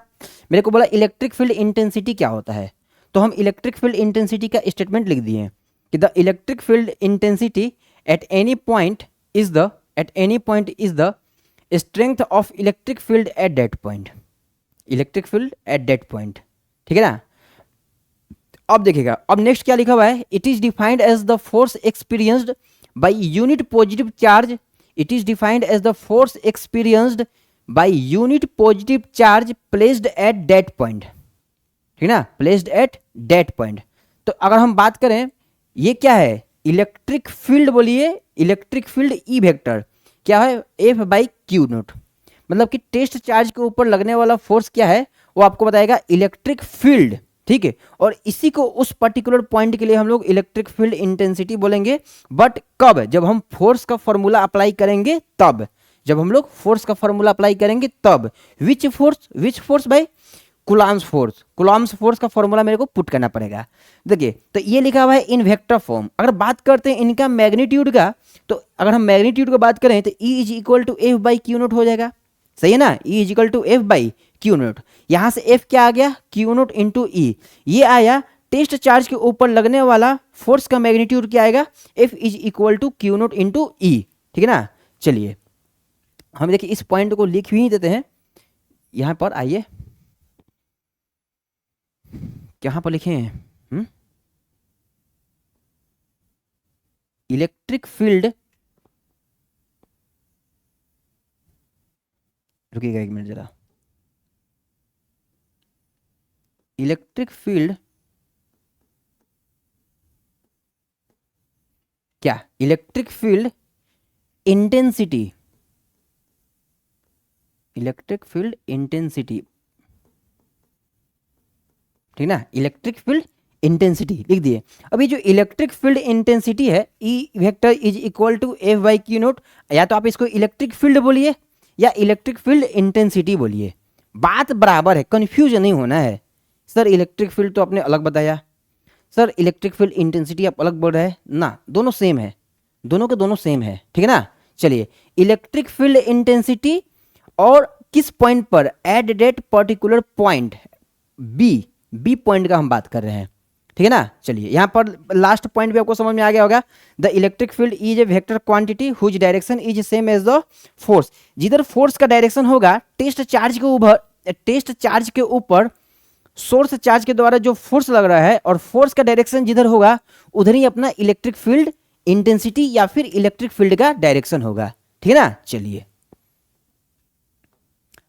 मेरे को बोला इलेक्ट्रिक फील्ड इंटेंसिटी क्या होता है, तो हम इलेक्ट्रिक फील्ड इंटेंसिटी का स्टेटमेंट लिख दिए कि the electric field intensity at any point is the strength of electric field at that point, electric field at that point, ठीक है ना। अब देखिएगा, अब नेक्स्ट क्या लिखा हुआ है, it is defined as the force experienced by unit positive charge, it is defined as the force experienced by unit positive charge placed at that point, ठीक ना, प्लेस्ड एट दैट पॉइंट। तो अगर हम बात करें, ये क्या है, इलेक्ट्रिक फील्ड, बोलिए इलेक्ट्रिक फील्ड ई वेक्टर क्या है, एफ बाई क्यू नोट, मतलब कि टेस्ट चार्ज के ऊपर लगने वाला फोर्स क्या है वो आपको बताएगा इलेक्ट्रिक फील्ड, ठीक है। और इसी को उस पर्टिकुलर पॉइंट के लिए हम लोग इलेक्ट्रिक फील्ड इंटेंसिटी बोलेंगे, बट कब, जब हम फोर्स का फॉर्मूला अप्लाई करेंगे तब, जब हम लोग फोर्स का फॉर्मूला अप्लाई करेंगे तब। विच फोर्स भाई, कुलाम्स फोर्स, कुलाम्स फोर्स का फॉर्मूला मेरे को पुट करना पड़ेगा। देखिए तो ये लिखा हुआ है इन वेक्टर फॉर्म। अगर बात करते हैं इनका मैग्नीट्यूड का, तो अगर हम मैग्नीट्यूड की बात करें तो E is equal to F by Q naught हो जाएगा, सही है ना, E is equal to F by Q naught. यहां से एफ क्या आ गया, क्यू नोट इंटू ई, ये आया टेस्ट चार्ज के ऊपर लगने वाला फोर्स का मैग्नीट्यूड क्या आएगा, F is equal to Q naught into E, ठीक है ना। चलिए हम देखिए इस पॉइंट को लिख ही देते हैं, यहां पर आइए, कहां पर लिखे हैं, इलेक्ट्रिक फील्ड, रुकिएगा एक मिनट जरा, इलेक्ट्रिक फील्ड क्या, electric field intensity, electric field intensity, ठीक ना, इलेक्ट्रिक फील्ड इंटेंसिटी लिख दिए। अभी जो इलेक्ट्रिक फील्ड इंटेंसिटी है, E vector is equal to F by Q naught, या तो आप इसको इलेक्ट्रिक फील्ड बोलिए या इलेक्ट्रिक फील्ड इंटेंसिटी बोलिए, बात बराबर है, कंफ्यूज नहीं होना है। सर इलेक्ट्रिक फील्ड तो आपने अलग बताया, सर इलेक्ट्रिक फील्ड इंटेंसिटी आप अलग बोल रहे हैं ना, दोनों सेम है, दोनों के दोनों सेम है, ठीक है ना। चलिए इलेक्ट्रिक फील्ड इंटेंसिटी और किस पॉइंट पर, at that particular point, B point का हम बात कर रहे हैं, ठीक है ना। चलिए यहाँ पर लास्ट पॉइंट भी आपको समझ में आ गया होगा, the electric field is a vector quantity whose direction is same as the force, जिधर फोर्स का डायरेक्शन होगा टेस्ट चार्ज के ऊपर सोर्स चार्ज के द्वारा जो फोर्स लग रहा है, और फोर्स का डायरेक्शन जिधर होगा उधर ही अपना इलेक्ट्रिक फील्ड इंटेंसिटी या फिर इलेक्ट्रिक फील्ड का डायरेक्शन होगा, ठीक है ना। चलिए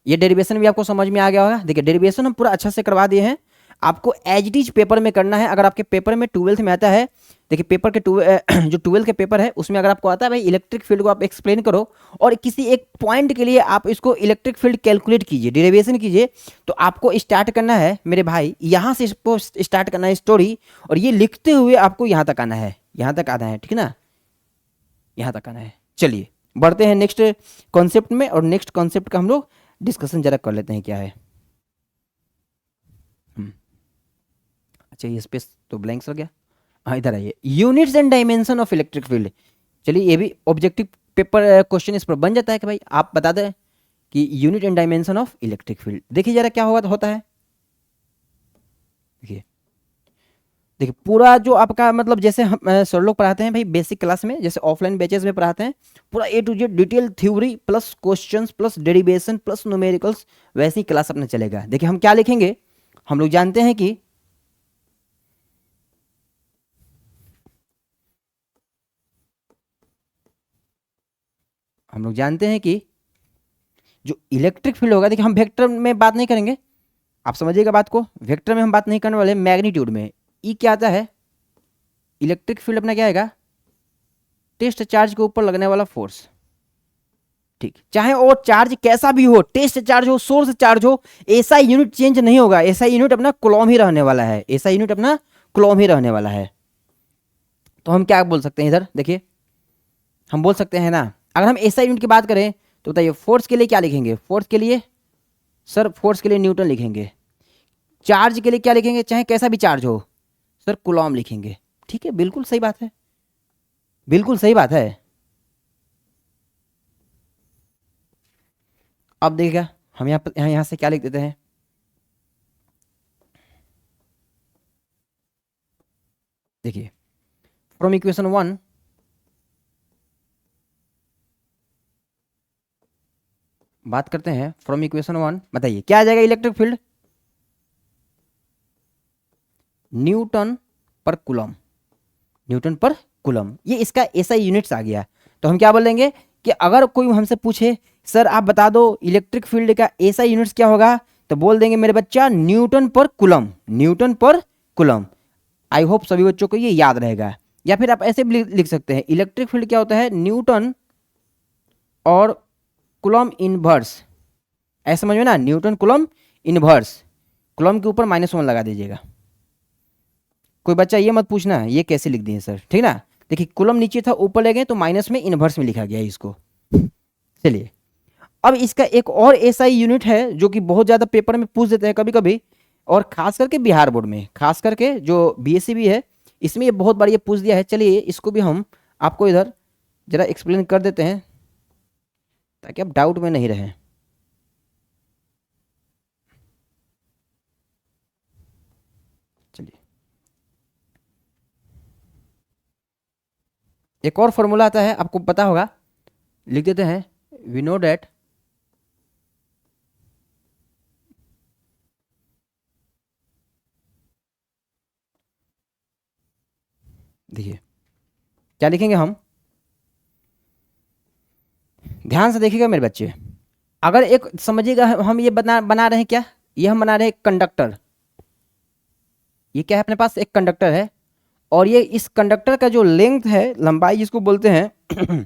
ये डेरिवेशन भी आपको समझ में आ गया होगा। देखिए डेरिवेशन हम पूरा अच्छा से करवा दिए हैं, आपको एज इट इज पेपर में करना है। अगर आपके पेपर में 12th में आता है, देखिए पेपर के जो 12th के पेपर है उसमें अगर आपको आता है भाई इलेक्ट्रिक फील्ड को आप एक्सप्लेन करो और किसी एक पॉइंट के लिए आप इसको इलेक्ट्रिक फील्ड कैलकुलेट कीजिए, डेरिवेशन कीजिए, तो आपको स्टार्ट करना है मेरे भाई, यहाँ से इसको स्टार्ट करना है स्टोरी, और ये लिखते हुए आपको यहाँ तक आना है, यहाँ तक आना है, ठीक है ना, यहाँ तक आना है। चलिए बढ़ते हैं नेक्स्ट कॉन्सेप्ट में, और नेक्स्ट कॉन्सेप्ट का हम लोग डिस्कशन जरा कर लेते हैं क्या है। अच्छा ये स्पेस तो ब्लैंक्स हो गया। हाँ इधर आइए, units and dimension of electric field. चलिए ये भी ऑब्जेक्टिव पेपर क्वेश्चन इस पर बन जाता है कि भाई आप बता दें कि unit and dimension of electric field. देखिए जरा क्या होता है। देखिए देखिए पूरा जो आपका मतलब जैसे हम सर लोग पढ़ाते हैं भाई बेसिक क्लास में, जैसे ऑफलाइन बैचेस में पढ़ाते हैं, पूरा A to Z detail theory plus questions plus derivation plus numericals, वैसी क्लास अपना चलेगा। देखिए हम क्या लिखेंगे, हम लोग जानते हैं कि जो इलेक्ट्रिक फील्ड होगा, देखिए हम वेक्टर में बात नहीं करेंगे, आप समझिएगा बात को, वेक्टर में हम बात नहीं करने वाले, मैग्नीट्यूड में। ई क्या आता है, इलेक्ट्रिक फील्ड अपना क्या आएगा, टेस्ट चार्ज के ऊपर लगने वाला फोर्स। ठीक, चाहे वो चार्ज कैसा भी हो, टेस्ट चार्ज हो, सोर्स चार्ज हो, ऐसा यूनिट चेंज नहीं होगा, ऐसा यूनिट अपना कूलॉम ही रहने वाला है, ऐसा यूनिट अपना कूलॉम ही रहने वाला है। तो हम क्या बोल सकते हैं इधर, देखिए हम बोल सकते हैं ना, अगर हम ऐसा यूनिट की बात करें तो बताइए फोर्स के लिए क्या लिखेंगे, फोर्स के लिए सर, फोर्स के लिए न्यूटन लिखेंगे, चार्ज के लिए क्या लिखेंगे, चाहे कैसा भी चार्ज हो सर कूलॉम लिखेंगे। ठीक है, बिल्कुल सही बात है, बिल्कुल सही बात है। अब देखिएगा हम यहाँ से क्या लिख देते हैं, देखिए फ्रॉम इक्वेशन 1 बात करते हैं, फ्रॉम इक्वेशन 1 बताइए क्या आ जाएगा, इलेक्ट्रिक फील्ड न्यूटन पर कूलम, न्यूटन पर कूलम, ये इसका ऐसा यूनिट्स आ गया। तो हम क्या बोलेंगे कि अगर कोई हमसे पूछे सर आप बता दो इलेक्ट्रिक फील्ड का ऐसा यूनिट्स क्या होगा, तो बोल देंगे मेरे बच्चा न्यूटन पर कूलम, न्यूटन पर कूलम। आई होप सभी बच्चों को ये याद रहेगा। या फिर आप ऐसे भी लिख सकते हैं, इलेक्ट्रिक फील्ड क्या होता है, न्यूटन और कूलम इनवर्स, ऐसा समझ में ना, न्यूटन कूलम इनवर्स, कूलम के ऊपर -1 लगा दीजिएगा। कोई बच्चा ये मत पूछना ये कैसे लिख दिए सर, ठीक ना। देखिए कूलम नीचे था, ऊपर ले गए तो माइनस में इनवर्स में लिखा गया है इसको। चलिए अब इसका एक और ऐसा यूनिट है जो कि बहुत ज़्यादा पेपर में पूछ देते हैं कभी कभी, और खास करके बिहार बोर्ड में, खास करके जो बीएससी भी है इसमें ये बहुत बार ये पूछ दिया है। चलिए इसको भी हम आपको इधर जरा एक्सप्लेन कर देते हैं ताकि आप डाउट में नहीं रहें। चलिए एक और फॉर्मूला आता है, आपको पता होगा, लिख देते हैं, वी नो डैट देखिए क्या लिखेंगे हम, ध्यान से देखिएगा मेरे बच्चे, अगर एक समझिएगा हम ये बना रहे हैं क्या, ये हम बना रहे हैं कंडक्टर, ये क्या है अपने पास एक कंडक्टर है, और ये इस कंडक्टर का जो लेंथ है, लंबाई जिसको बोलते हैं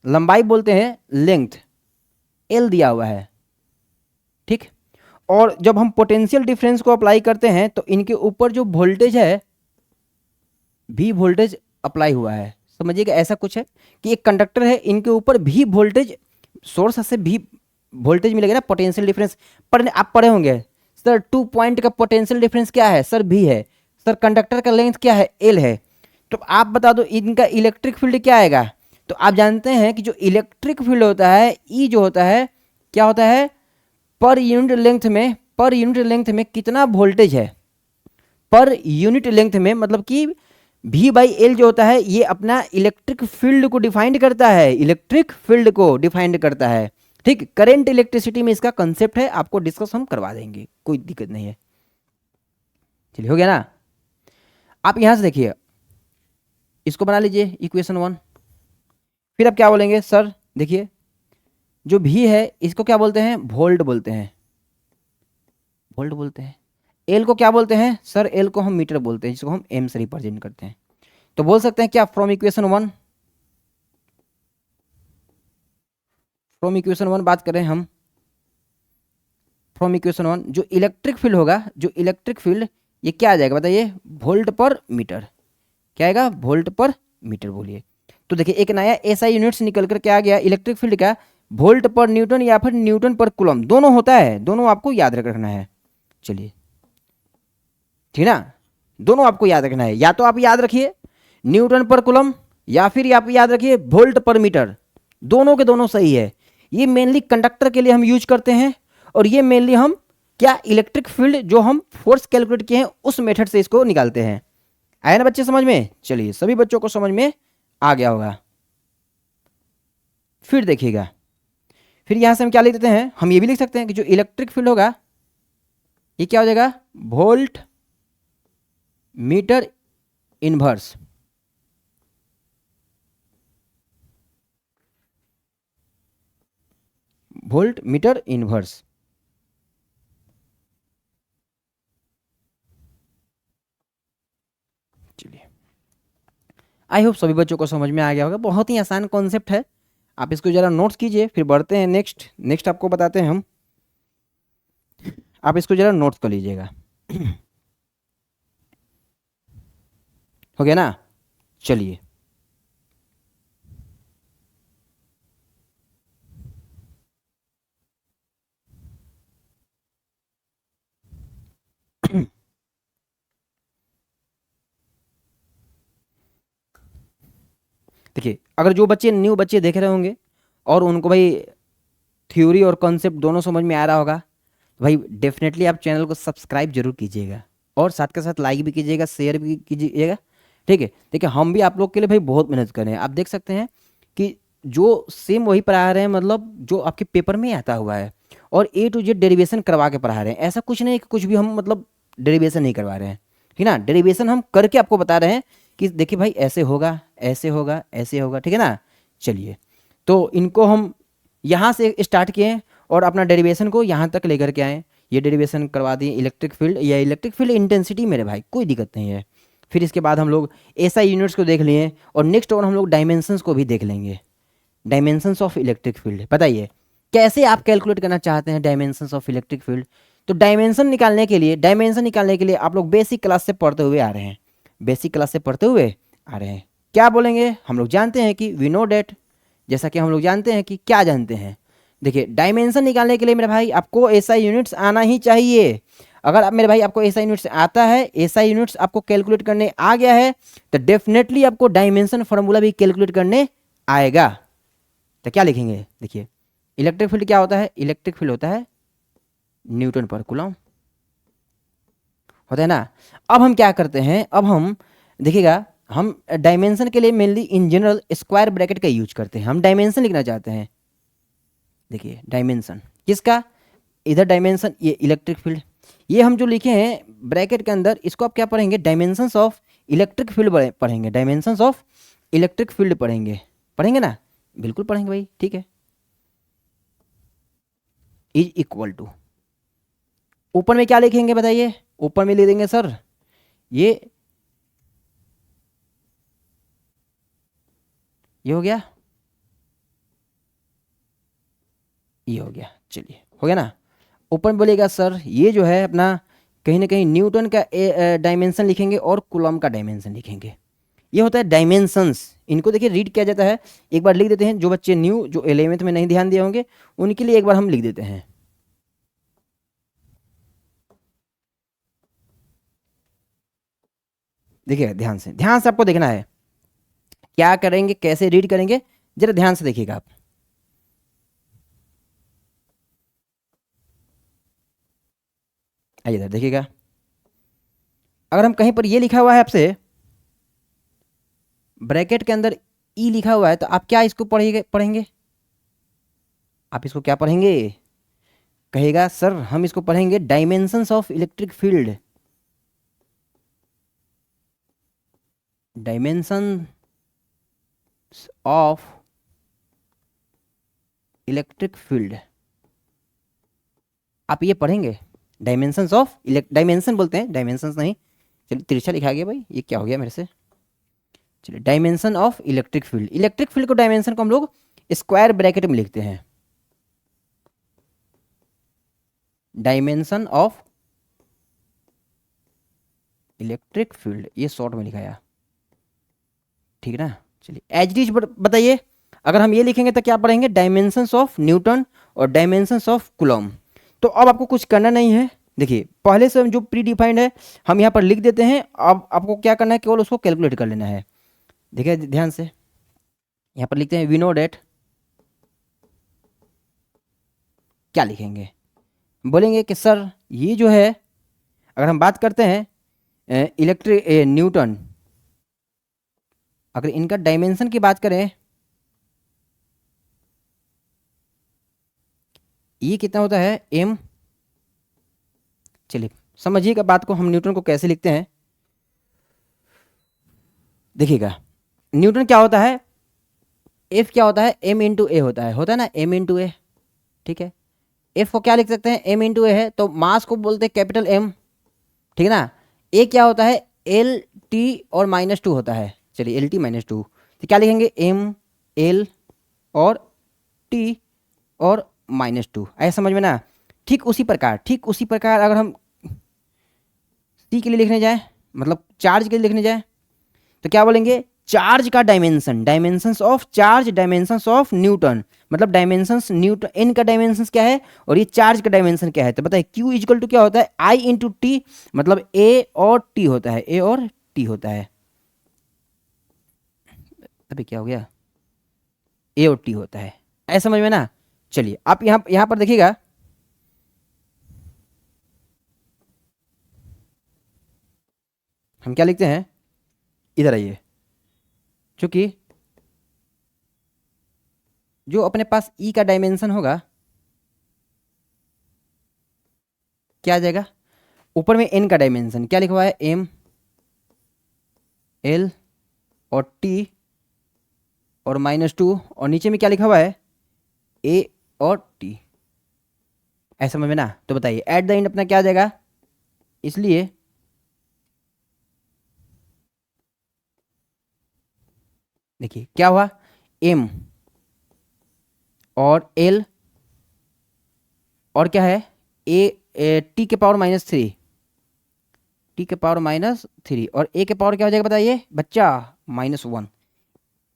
लंबाई बोलते हैं लेंथ, एल दिया हुआ है, ठीक। और जब हम पोटेंशियल डिफरेंस को अप्लाई करते हैं तो इनके ऊपर जो वोल्टेज है भी वोल्टेज अप्लाई हुआ है, समझिएगा ऐसा कुछ है कि एक कंडक्टर है, इनके ऊपर भी वोल्टेज, सोर्स से भी वोल्टेज मिलेगा ना, पोटेंशियल डिफरेंस आप पढ़े होंगे सर, 2 पॉइंट का पोटेंशियल डिफरेंस क्या है सर, भी है सर, कंडक्टर का लेंथ क्या है, एल है। तो आप बता दो इनका इलेक्ट्रिक फील्ड क्या आएगा, तो आप जानते हैं कि जो इलेक्ट्रिक फील्ड होता है ई जो होता है क्या होता है, पर यूनिट लेंथ में, पर यूनिट लेंथ में कितना वोल्टेज है, पर यूनिट लेंथ में, मतलब कि V/L जो होता है ये अपना इलेक्ट्रिक फील्ड को डिफाइंड करता है, इलेक्ट्रिक फील्ड को डिफाइंड करता है, ठीक। करंट इलेक्ट्रिसिटी में इसका कंसेप्ट है, आपको डिस्कस हम करवा देंगे, कोई दिक्कत नहीं है। चलिए हो गया ना। आप यहां से देखिए इसको बना लीजिए इक्वेशन 1, फिर आप क्या बोलेंगे सर, देखिए जो भी है इसको क्या बोलते हैं, वोल्ट बोलते हैं, वोल्ट बोलते हैं, एल को क्या बोलते हैं सर? एल को हम मीटर बोलते हैं, जिसको हम एम से रिप्रेजेंट करते हैं। तो बोल सकते हैं क्या from equation one, from equation one बात करें हम, फ्रॉम इक्वेशन वन जो इलेक्ट्रिक फील्ड होगा, जो इलेक्ट्रिक फील्ड ये क्या आ जाएगा बताइए? वोल्ट पर मीटर। क्या आएगा? वोल्ट पर मीटर बोलिए। तो देखिए एक नया ऐसा यूनिट्स निकल कर क्या आ गया इलेक्ट्रिक फील्ड का? वोल्ट पर न्यूटन या फिर न्यूटन पर कूलम, दोनों होता है, दोनों आपको याद रखना है। चलिए ठीक ना, दोनों आपको याद रखना है। या तो आप याद रखिए न्यूटन पर कूलम, या फिर आप याद रखिए वोल्ट पर मीटर, दोनों के दोनों सही है। ये मेनली कंडक्टर के लिए हम यूज करते हैं, और ये मेनली हम क्या इलेक्ट्रिक फील्ड जो हम फोर्स कैलकुलेट किए हैं उस मेथड से इसको निकालते हैं। आया ना बच्चे समझ में? चलिए सभी बच्चों को समझ में आ गया होगा। फिर देखिएगा, फिर यहां से हम क्या लिख देते हैं? हम ये भी लिख सकते हैं कि जो इलेक्ट्रिक फील्ड होगा ये क्या हो जाएगा? Volt meter inverse. Volt meter inverse. चलिए आई होप सभी बच्चों को समझ में आ गया होगा। बहुत ही आसान कॉन्सेप्ट है, आप इसको जरा नोट्स कीजिए। फिर बढ़ते हैं नेक्स्ट, नेक्स्ट आपको बताते हैं हम, आप इसको जरा नोट्स कर लीजिएगा। हो गया ना? चलिए देखिए अगर जो बच्चे न्यू बच्चे देख रहे होंगे और उनको भाई थ्योरी और कॉन्सेप्ट दोनों समझ में आ रहा होगा, तो भाई डेफिनेटली आप चैनल को सब्सक्राइब जरूर कीजिएगा, और साथ के साथ लाइक भी कीजिएगा, शेयर भी कीजिएगा। ठीक है, देखिए हम भी आप लोग के लिए भाई बहुत मेहनत कर रहे हैं। आप देख सकते हैं कि जो सेम वही पढ़ा रहे हैं, मतलब जो आपके पेपर में आता हुआ है, और ए टू जेड डेरिवेशन करवा के पढ़ा रहे हैं। ऐसा कुछ नहीं कि कुछ भी हम मतलब डेरिवेशन नहीं करवा रहे हैं, ठीक ना। डेरिवेशन हम करके आपको बता रहे हैं कि देखिए भाई ऐसे होगा, ऐसे होगा, ऐसे होगा, ठीक है ना। चलिए तो इनको हम यहाँ से स्टार्ट किए और अपना डेरिवेशन को यहाँ तक लेकर के आए। ये डेरिवेशन करवा दिए इलेक्ट्रिक फील्ड या इलेक्ट्रिक फील्ड इंटेंसिटी मेरे भाई, कोई दिक्कत नहीं है। फिर इसके बाद हम लोग एसआई यूनिट्स को देख लिए, और नेक्स्ट और हम लोग डायमेंशंस को भी देख लेंगे। डायमेंशंस ऑफ इलेक्ट्रिक फील्ड बताइए कैसे आप कैलकुलेट करना चाहते हैं डायमेंशंस ऑफ इलेक्ट्रिक फील्ड। तो डायमेंशन निकालने के लिए, डायमेंशन निकालने के लिए आप लोग बेसिक क्लास से पढ़ते हुए आ रहे हैं, बेसिक क्लास से पढ़ते हुए आ रहे हैं। क्या बोलेंगे? हम लोग जानते हैं कि वी नो डेट, जैसा कि हम लोग जानते हैं कि क्या जानते हैं। देखिए डायमेंशन निकालने के लिए मेरे भाई आपको एसआई यूनिट्स आना ही चाहिए। अगर आप मेरे भाई आपको एसआई यूनिट्स आता है, एसआई यूनिट्स आपको कैलकुलेट करने आ गया है, तो डेफिनेटली आपको डायमेंशन फॉर्मूला भी कैलकुलेट करने आएगा। तो क्या लिखेंगे? देखिए इलेक्ट्रिक फील्ड क्या होता है? इलेक्ट्रिक फील्ड होता है न्यूटन पर कूलम, होता है ना। अब हम क्या करते हैं, अब हम देखिएगा, हम डायमेंशन के लिए mainly in general square bracket का यूज करते हैं। हम डायमेंशन लिखना चाहते हैं, देखिए डायमेंशन किसका? इधर डायमेंशन ये इलेक्ट्रिक फील्ड, ये हम जो लिखे हैं ब्रैकेट के अंदर, इसको आप क्या पढ़ेंगे? डायमेंशंस ऑफ इलेक्ट्रिक फील्ड पढ़ेंगे, डायमेंशंस ऑफ इलेक्ट्रिक फील्ड पढ़ेंगे, पढ़ेंगे ना? बिल्कुल पढ़ेंगे भाई, ठीक है। इज इक्वल टू, ऊपर में क्या लिखेंगे बताइए? ऊपर में लिख देंगे सर ये हो गया, ये हो गया। चलिए हो गया ना। ऊपर में बोलेगा सर ये जो है अपना कहीं ना कहीं न्यूटन का डायमेंशन लिखेंगे और कूलम का डायमेंशन लिखेंगे। ये होता है डायमेंशंस। इनको देखिए रीड किया जाता है, एक बार लिख देते हैं। जो बच्चे न्यू, जो 11th में नहीं ध्यान दिए होंगे, उनके लिए एक बार हम लिख देते हैं। देखिए ध्यान से आपको देखना है क्या करेंगे, कैसे रीड करेंगे, जरा ध्यान से देखिएगा आप। आइए इधर देखिएगा, अगर हम कहीं पर ये लिखा हुआ है आपसे ब्रैकेट के अंदर ई लिखा हुआ है, तो आप क्या इसको पढ़ेंगे? आप इसको क्या पढ़ेंगे? कहेगा सर हम इसको पढ़ेंगे dimensions of electric field, dimension of electric field, आप ये पढ़ेंगे। डायमेंशंस ऑफ डायमेंशन बोलते हैं, डायमेंशंस नहीं, चलिए तिरछा लिखा गया भाई, ये क्या हो गया मेरे से। चलिए dimension of electric field, electric field को डायमेंशन को हम लोग स्क्वायर ब्रैकेट में लिखते हैं, डायमेंशन ऑफ इलेक्ट्रिक फील्ड, ये शॉर्ट में लिखाया, ठीक है ना। चलिए एज इट इज बताइए, अगर हम ये लिखेंगे तो क्या पढ़ेंगे, डायमेंशंस ऑफ न्यूटन और डायमेंशंस ऑफ कूलॉम। तो अब आपको कुछ करना नहीं है, देखिए पहले से जो प्री डिफाइंड है हम यहाँ पर लिख देते हैं, अब आपको क्या करना है, केवल उसको कैलकुलेट कर लेना है। देखिए ध्यान से, यहाँ पर लिखते हैं वी नो डेट, क्या लिखेंगे, बोलेंगे कि सर ये जो है, अगर हम बात करते हैं इलेक्ट्रिक न्यूटन, अगर इनका डायमेंशन की बात करें, ये कितना होता है m, चलिए समझिएगा बात को, हम न्यूटन को कैसे लिखते हैं, देखिएगा न्यूटन क्या होता है, F क्या होता है, m इंटू ए होता है ना, m इंटू ए, ठीक है। F को क्या लिख सकते हैं, m इंटू ए है, तो मास को बोलते हैं कैपिटल M, ठीक है ना। ए क्या होता है, एल टी और -2 होता है, चलिए एल टी -2, तो क्या लिखेंगे, m l और t और -2, ऐसा समझ में ना। ठीक उसी प्रकार अगर हम c के लिए लिखने जाए, मतलब चार्ज के लिए लिखने जाए, तो क्या बोलेंगे, चार्ज का dimension, dimensions of charge, dimensions of Newton, मतलब डायमेंशंस न्यूटन, n का डायमेंशंस क्या है और ये चार्ज का डायमेंशन क्या है, तो बताइए q इक्वल टू क्या होता है, I इंटू टी, मतलब a और t होता है, a और t होता है, अभी क्या हो गया, a और t होता है, ऐसा समझ में ना। चलिए आप यहाँ पर देखिएगा, हम क्या लिखते हैं, इधर आइए, चूंकि जो अपने पास E का डायमेंशन होगा, क्या आ जाएगा, ऊपर में n का डायमेंशन क्या लिखा हुआ है, m l और t और -2, और नीचे में क्या लिखा हुआ है, a और t, ऐसा समझ में ना। तो बताइए एट द एंड अपना क्या आ जाएगा, इसलिए देखिए क्या हुआ, m और l और क्या है, t के पावर -3, t के पावर -3 और a के पावर क्या हो जाएगा बताइए बच्चा, -1,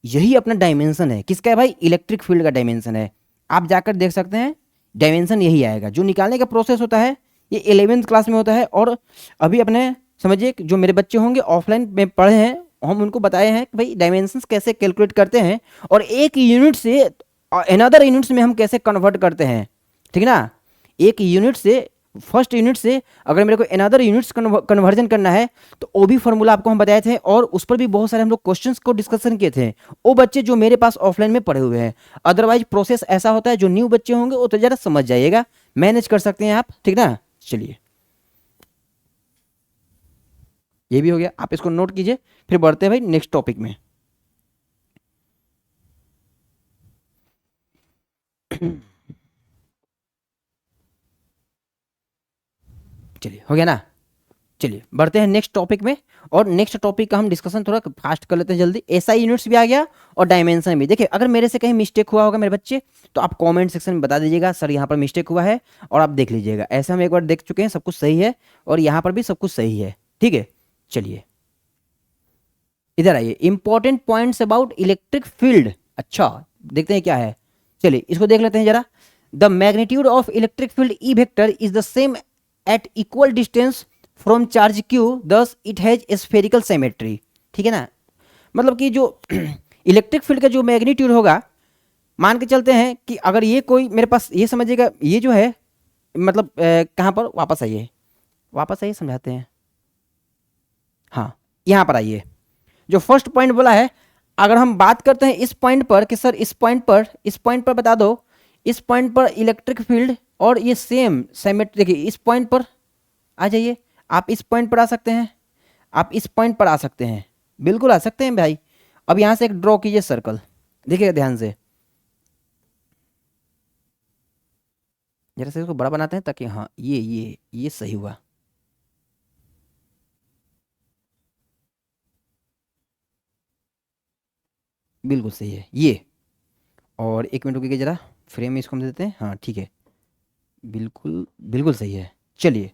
यही अपना डायमेंशन है, किसका है भाई, इलेक्ट्रिक फील्ड का डायमेंशन है। आप जाकर देख सकते हैं डायमेंशन यही आएगा, जो निकालने का प्रोसेस होता है ये 11वीं क्लास में होता है, और अभी अपने समझिए जो मेरे बच्चे होंगे ऑफलाइन में पढ़े हैं, हम उनको बताए हैं कि भाई डायमेंशंस कैसे कैलकुलेट करते हैं और एक यूनिट से अनदर यूनिट्स में हम कैसे कन्वर्ट करते हैं, ठीक है ना। एक यूनिट से फर्स्ट यूनिट से अगर मेरे को अनदर यूनिट्स कन्वर्जन करना है, तो वो भी फॉर्मूला आपको हम बताए थे, और उस पर भी बहुत सारे हम लोग क्वेश्चंस को डिस्कशन किए थे, वो बच्चे जो मेरे पास ऑफलाइन में पढ़े हुए हैं। अदरवाइज प्रोसेस ऐसा होता है, जो न्यू बच्चे होंगे वो तो ज़रा समझ जाइएगा, मैनेज कर सकते हैं आप, ठीक ना। चलिए ये भी हो गया, आप इसको नोट कीजिए, फिर बढ़ते हैं भाई नेक्स्ट टॉपिक में। चलिए हो गया ना, चलिए बढ़ते हैं नेक्स्ट टॉपिक में, और नेक्स्ट टॉपिक का हम डिस्कशन थोड़ा फास्ट कर लेते हैं जल्दी। एसआई यूनिट्स भी आ गया और डायमेंशन भी। देखिए अगर मेरे से कहीं मिस्टेक हुआ होगा मेरे बच्चे, तो आप कमेंट सेक्शन में बता दीजिएगा सर यहाँ पर मिस्टेक हुआ है, और आप देख लीजिएगा, ऐसे हम एक बार देख चुके हैं, सब कुछ सही है, और यहाँ पर भी सब कुछ सही है, ठीक है। चलिए इधर आइए, important points about electric field, अच्छा देखते हैं क्या है, चलिए इसको देख लेते हैं जरा। The magnitude of electric field E vector is the same at equal distance from charge Q, thus it has spherical symmetry, ठीक है ना। मतलब कि जो इलेक्ट्रिक फील्ड का जो मैग्नीट्यूड होगा, मान के चलते हैं कि अगर ये कोई मेरे पास, ये समझिएगा ये जो है, मतलब कहाँ पर, वापस आइए समझाते हैं, हाँ यहाँ पर आइए, जो फर्स्ट पॉइंट बोला है, अगर हम बात करते हैं इस पॉइंट पर कि सर इस पॉइंट पर बता दो, इस पॉइंट पर इलेक्ट्रिक फील्ड और ये सेम सिमेट्री, देखिए इस पॉइंट पर आ जाइए, आप इस पॉइंट पर आ सकते हैं, आप इस पॉइंट पर आ सकते हैं, बिल्कुल आ सकते हैं भाई। अब यहाँ से एक ड्रॉ कीजिए सर्कल, देखिएगा ध्यान से, जरा से इसको बड़ा बनाते हैं ताकि हाँ ये सही हुआ। बिल्कुल सही है ये। और एक मिनट रुकिए जरा, फ्रेम में इसको हम दे देते हैं, हाँ ठीक है। बिल्कुल बिल्कुल सही है। चलिए,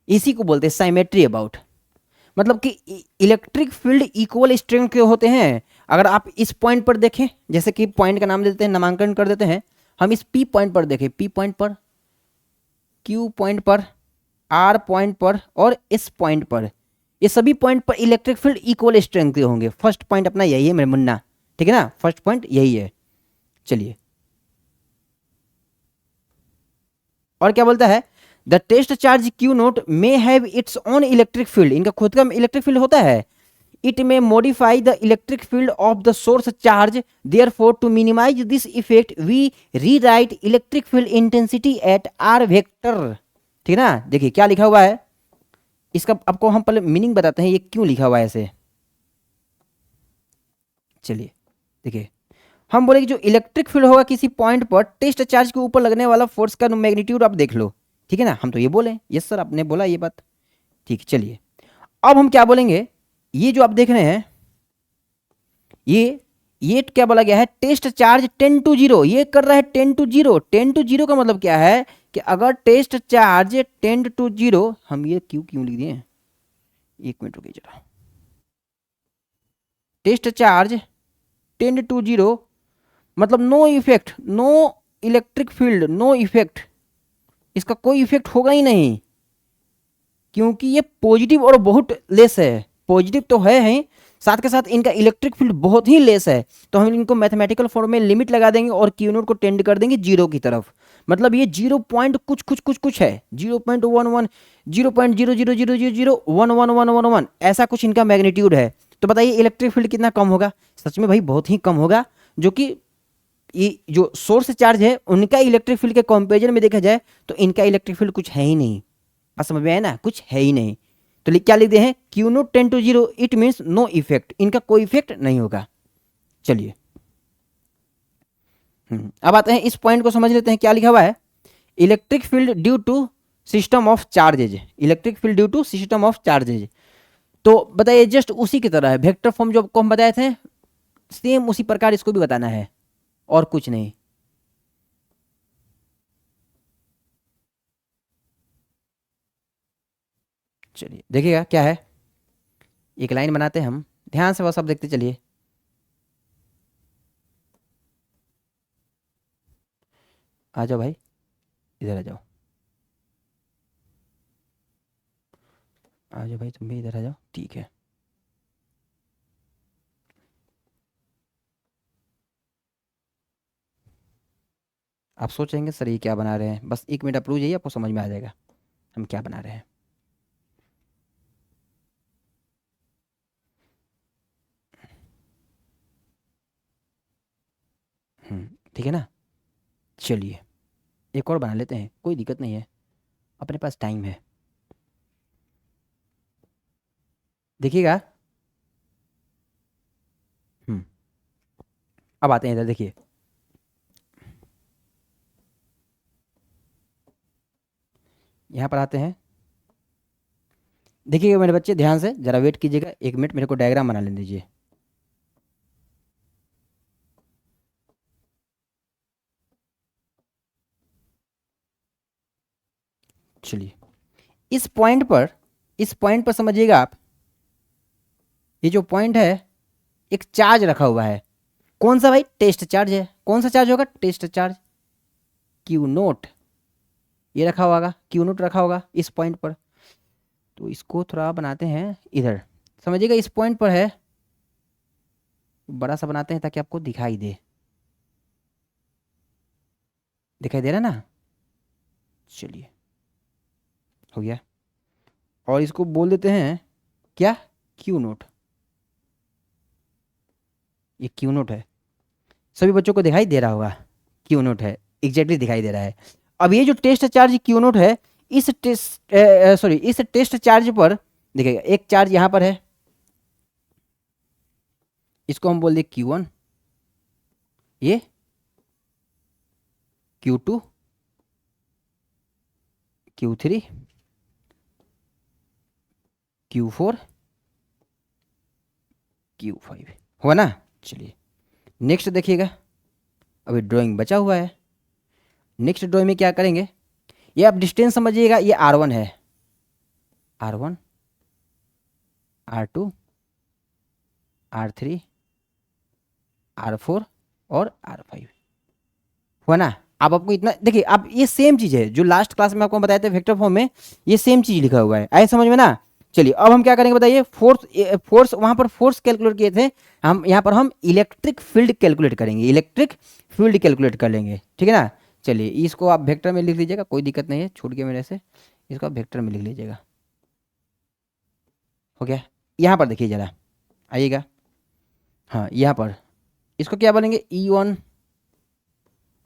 इसी को बोलते हैं साइमेट्री अबाउट। मतलब कि इलेक्ट्रिक फील्ड इक्वल स्ट्रेंथ के होते हैं। अगर आप इस पॉइंट पर देखें, जैसे कि पॉइंट का नाम दे देते हैं, नामांकन कर देते हैं, हम इस पी पॉइंट पर देखें, पी पॉइंट पर, क्यू पॉइंट पर, आर पॉइंट पर और इस पॉइंट पर, ये सभी पॉइंट पर इलेक्ट्रिक फील्ड इक्वल स्ट्रेंथ के होंगे। फर्स्ट पॉइंट अपना यही है मेरे मुन्ना, ठीक है ना, फर्स्ट पॉइंट यही है। चलिए, और क्या बोलता है, the test charge Q naught may have its own electric field, इनका खुद का इलेक्ट्रिक फील्ड होता है। It may modify the electric field of the source charge, therefore to minimise this effect we rewrite electric field intensity at R vector. ठीक है ना, देखिए क्या लिखा हुआ है इसका, आपको हम पहले मीनिंग बताते हैं ये क्यों लिखा हुआ है ऐसे। चलिए देखिए, हम बोले कि जो इलेक्ट्रिक फील्ड होगा किसी पॉइंट पर, टेस्ट चार्ज के ऊपर लगने वाला फोर्स का मैग्नीट्यूड आप देख लो, ठीक है ना, हम तो ये बोले, यस सर आपने बोला ये बात, ठीक। चलिए, अब हम क्या बोलेंगे, ये जो आप देख रहे हैं, ये क्या बोला गया है, टेस्ट चार्ज 10 to 0, ये कर रहा है 10 to 0। 10 to 0 का मतलब क्या है कि अगर टेस्ट चार्ज 10 to 0, हम ये क्यों क्यों लिख दिए, एक मिनट रुकिए जरा, टेस्ट चार्ज 10 to 0 मतलब no effect, no electric field, no effect, इसका कोई इफेक्ट होगा ही नहीं, क्योंकि ये पॉजिटिव और बहुत लेस है। पॉजिटिव तो है ही, साथ के साथ इनका इलेक्ट्रिक फील्ड बहुत ही लेस है। तो हम इनको मैथमेटिकल फॉर्म में लिमिट लगा देंगे और क्यू नोट को टेंड कर देंगे जीरो की तरफ। मतलब ये 0 पॉइंट कुछ कुछ कुछ कुछ है, 0.11, 0.0000011111, ऐसा कुछ इनका मैग्नीट्यूड है। तो बताइए इलेक्ट्रिक फील्ड कितना कम होगा, सच में भाई बहुत ही कम होगा। जो कि ये जो सोर्स चार्ज है उनका इलेक्ट्रिक फील्ड के कंपेरिजन में देखा जाए तो इनका इलेक्ट्रिक फील्ड कुछ है ही नहीं। बात समझ में आया ना, कुछ है ही नहीं। तो क्या लिखते हैं, Q not 10 to 0, it means no effect, इनका कोई इफेक्ट नहीं होगा। चलिए, अब आते हैं इस पॉइंट को समझ लेते हैं, क्या लिखा हुआ है, electric field due to system of charges, electric field due to system of charges. तो बताइए जस्ट उसी की तरह है, वेक्टर फॉर्म जो आपको हम बताए थे, सेम उसी प्रकार इसको भी बताना है, और कुछ नहीं। चलिए देखिएगा क्या है, एक लाइन बनाते हैं हम, ध्यान से बस आप देखते चलिए। आ जाओ भाई, इधर आ जाओ, आ जाओ भाई तुम भी इधर आ जाओ, ठीक है। आप सोचेंगे सर ये क्या बना रहे हैं, बस एक मिनट आप रुक जाइए, आपको समझ में आ जाएगा हम क्या बना रहे हैं। ठीक है ना। चलिए, एक और बना लेते हैं, कोई दिक्कत नहीं है, अपने पास टाइम है। देखिएगा, हम्म अब आते हैं इधर, देखिए यहाँ पर आते हैं। देखिएगा मेरे बच्चे, ध्यान से जरा वेट कीजिएगा, एक मिनट मेरे को डायग्राम बना लेने दीजिए। चलिए, इस पॉइंट पर, इस पॉइंट पर समझिएगा आप, ये जो पॉइंट है, एक चार्ज रखा हुआ है। कौन सा भाई, टेस्ट चार्ज है। कौन सा चार्ज होगा, टेस्ट चार्ज, क्यू नोट, ये रखा होगा, क्यू नोट रखा होगा इस पॉइंट पर। तो इसको थोड़ा बनाते हैं इधर, समझिएगा इस पॉइंट पर है, बड़ा सा बनाते हैं ताकि आपको दिखाई दे, दिखाई दे रहा है ना। चलिए, हो गया, और इसको बोल देते हैं क्या, क्यू नोट, ये क्यू नोट है। सभी बच्चों को दिखाई दे रहा होगा, क्यू नोट है, एग्जैक्टली दिखाई दे रहा है। अब ये जो टेस्ट चार्ज क्यू नोट है, इस टेस्ट सॉरी इस टेस्ट चार्ज पर देखिएगा, एक चार्ज यहाँ पर है, इसको हम बोल दे Q1, ये Q2, Q3 Q4 Q5 हुआ ना। चलिए नेक्स्ट देखिएगा, अभी ड्राइंग बचा हुआ है। नेक्स्ट ड्राइंग में क्या करेंगे, ये आप डिस्टेंस समझिएगा, ये R1 है, R1 R2 R3 R4 और R5 हुआ ना। अब आपको इतना देखिए, अब ये सेम चीज़ है जो लास्ट क्लास में आपको बताया था वेक्टर फॉर्म में, ये सेम चीज़ लिखा हुआ है, आए समझ में ना। चलिए अब हम क्या करेंगे बताइए, फोर्स वहाँ पर फोर्स कैलकुलेट किए थे, हम यहाँ पर हम इलेक्ट्रिक फील्ड कैलकुलेट करेंगे, इलेक्ट्रिक फील्ड कैलकुलेट कर लेंगे, ठीक है ना। चलिए इसको आप वेक्टर में लिख लीजिएगा, कोई दिक्कत नहीं है, छूट गया मेरे से, इसको आप वेक्टर में लिख लीजिएगा। हो गया। यहाँ पर देखिए ज़रा, आइएगा, हाँ यहाँ पर इसको क्या बोलेंगे, E1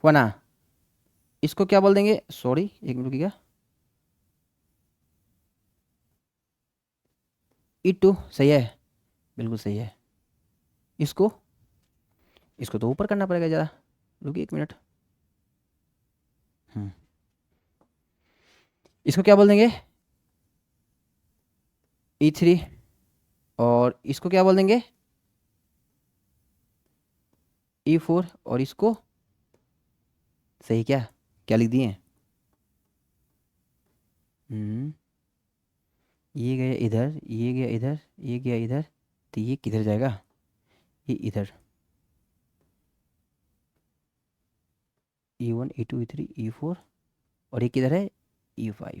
हुआ ना, इसको क्या बोल देंगे, सॉरी एक मिनट रुकिएगा, E2 सही है, बिल्कुल सही है। इसको इसको तो ऊपर करना पड़ेगा, ज़रा रुकिए एक मिनट। इसको क्या बोल देंगे, E3 और इसको क्या बोल देंगे, E4 और इसको सही, क्या क्या लिख दिए, ये गया इधर, ये गया इधर, ये गया इधर, तो ये किधर जाएगा, ये इधर, E1 E2 E3 E4 और ये किधर है, E5।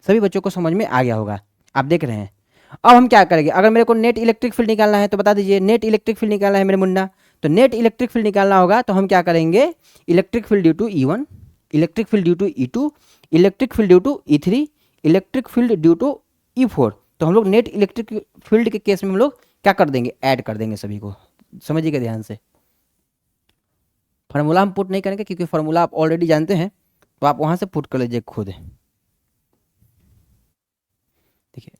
सभी बच्चों को समझ में आ गया होगा, आप देख रहे हैं। अब हम क्या करेंगे, अगर मेरे को नेट इलेक्ट्रिक फील्ड निकालना है तो बता दीजिए, नेट इलेक्ट्रिक फील्ड निकालना है मेरे मुन्ना, तो नेट इलेक्ट्रिक फील्ड निकालना होगा तो हम क्या करेंगे, electric field due to E1, electric field due to E2, electric field due to E3, electric field due to E4। तो हम लोग नेट इलेक्ट्रिक फील्ड के केस में हम लोग क्या कर देंगे, ऐड कर देंगे सभी को, समझिएगा ध्यान से। फार्मूला हम पुट नहीं करेंगे क्योंकि फार्मूला आप ऑलरेडी जानते हैं, तो आप वहाँ से पुट कर लीजिए खुद। देखिए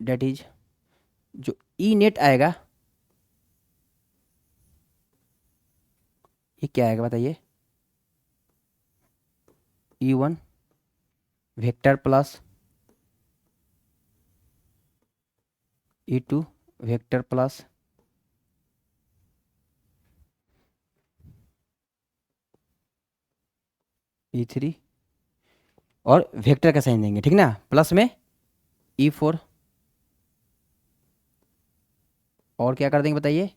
डेट इज, जो ई नेट आएगा ये क्या आएगा बताइए, E1 vector plus E2 vector plus E3 और वेक्टर का साइन देंगे, ठीक ना, प्लस में E4 और क्या कर देंगे बताइए,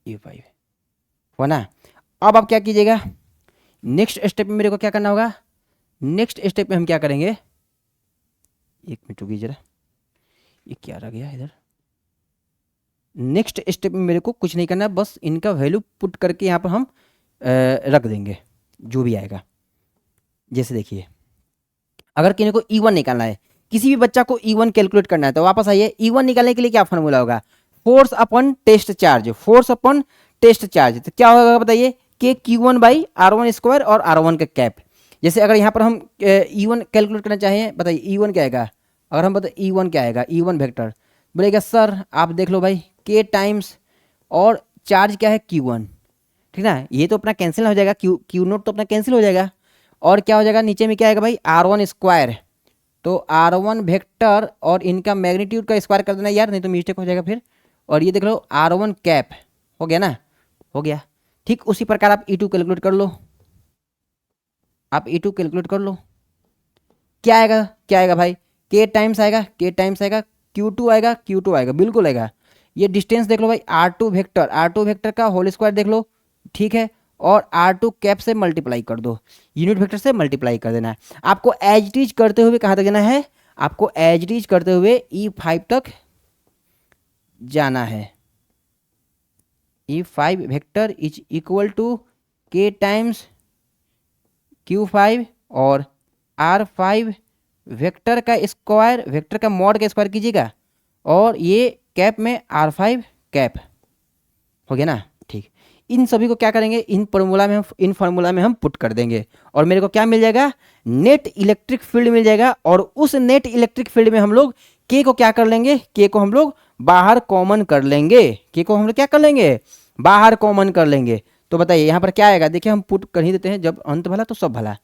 E5 हुआ ना। अब आप क्या कीजिएगा, नेक्स्ट स्टेप में मेरे को क्या करना होगा, नेक्स्ट स्टेप में हम क्या करेंगे, एक मिनट रुकिए जरा, ये क्या रह गया इधर। नेक्स्ट स्टेप में मेरे को कुछ नहीं करना है, बस इनका वैल्यू पुट करके यहाँ पर हम रख देंगे जो भी आएगा। जैसे देखिए, अगर किसी को E1 निकालना है, किसी भी बच्चा को E1 कैलकुलेट करना है तो वापस आइए, E1 निकालने के लिए क्या फॉर्मूला होगा, फोर्स अपन टेस्ट चार्ज, फोर्स अपन टेस्ट चार्ज, तो क्या होगा बताइए, के Q1 बाई R1 स्क्वायर और R1 का कैप। जैसे अगर यहाँ पर हम E1 कैलकुलेट करना चाहें, बताइए E1 क्या आएगा, अगर हम बताए E1 क्या आएगा, E1 वेक्टर बोलेगा सर आप देख लो भाई, K टाइम्स और चार्ज क्या है Q1, ठीक ना, ये तो अपना कैंसिल हो जाएगा, क्यू नोट तो अपना कैंसिल हो जाएगा, और क्या हो जाएगा नीचे में क्या आएगा भाई, R1 स्क्वायर, तो R1 वेक्टर और इनका मैग्नीट्यूड का स्क्वायर कर देना यार, नहीं तो मिस्टेक हो जाएगा फिर, और ये देख लो R1 कैप, हो गया ना, हो गया। ठीक उसी प्रकार आप E2 कैलकुलेट कर लो, आप E2 कैलकुलेट कर लो, क्या आएगा, क्या आएगा भाई, K टाइम्स आएगा, K टाइम्स आएगा, Q2 आएगा, Q2 आएगा, बिल्कुल आएगा। ये डिस्टेंस देख लो भाई, R2 वेक्टर का होल स्क्वायर देख लो, ठीक है, और R2 कैप से मल्टीप्लाई कर दो, यूनिट वेक्टर से मल्टीप्लाई कर देना है। आपको एज इट इज करते हुए कहाँ तक जाना है, आपको एज इट इज करते हुए E5 तक जाना है। E5 vector is equal to K times Q5 और R5 वेक्टर का स्क्वायर, वेक्टर का मॉड का स्क्वायर कीजिएगा, और ये कैप में R5 कैप, हो गया ना। ठीक, इन सभी को क्या करेंगे, इन फार्मूला में हम पुट कर देंगे, और मेरे को क्या मिल जाएगा, नेट इलेक्ट्रिक फील्ड मिल जाएगा। और उस नेट इलेक्ट्रिक फील्ड में हम लोग के को क्या कर लेंगे, के को हम लोग बाहर कॉमन कर लेंगे, के को हम लोग क्या कर लेंगे, बाहर कॉमन कर लेंगे। तो बताइए यहाँ पर क्या आएगा, देखिए हम पुट कर ही देते हैं, जब अंत भला तो सब भला।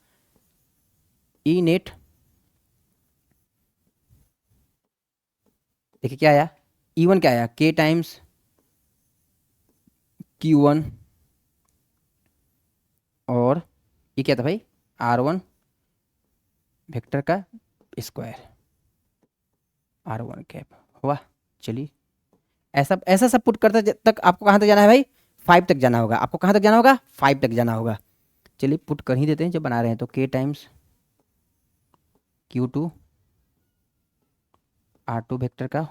ई नेट, देखिए क्या आया, E1 क्या आया, K टाइम्स Q1, और ये क्या था भाई, R1 वेक्टर का स्क्वायर, R1 कैप हुआ। चलिए ऐसा ऐसा सब पुट करते तक आपको कहाँ तक जाना है भाई, 5 तक जाना होगा। आपको कहाँ तक जाना होगा, 5 तक जाना होगा। चलिए पुट कर ही देते हैं जब बना रहे हैं तो, K times Q2 R2 vector का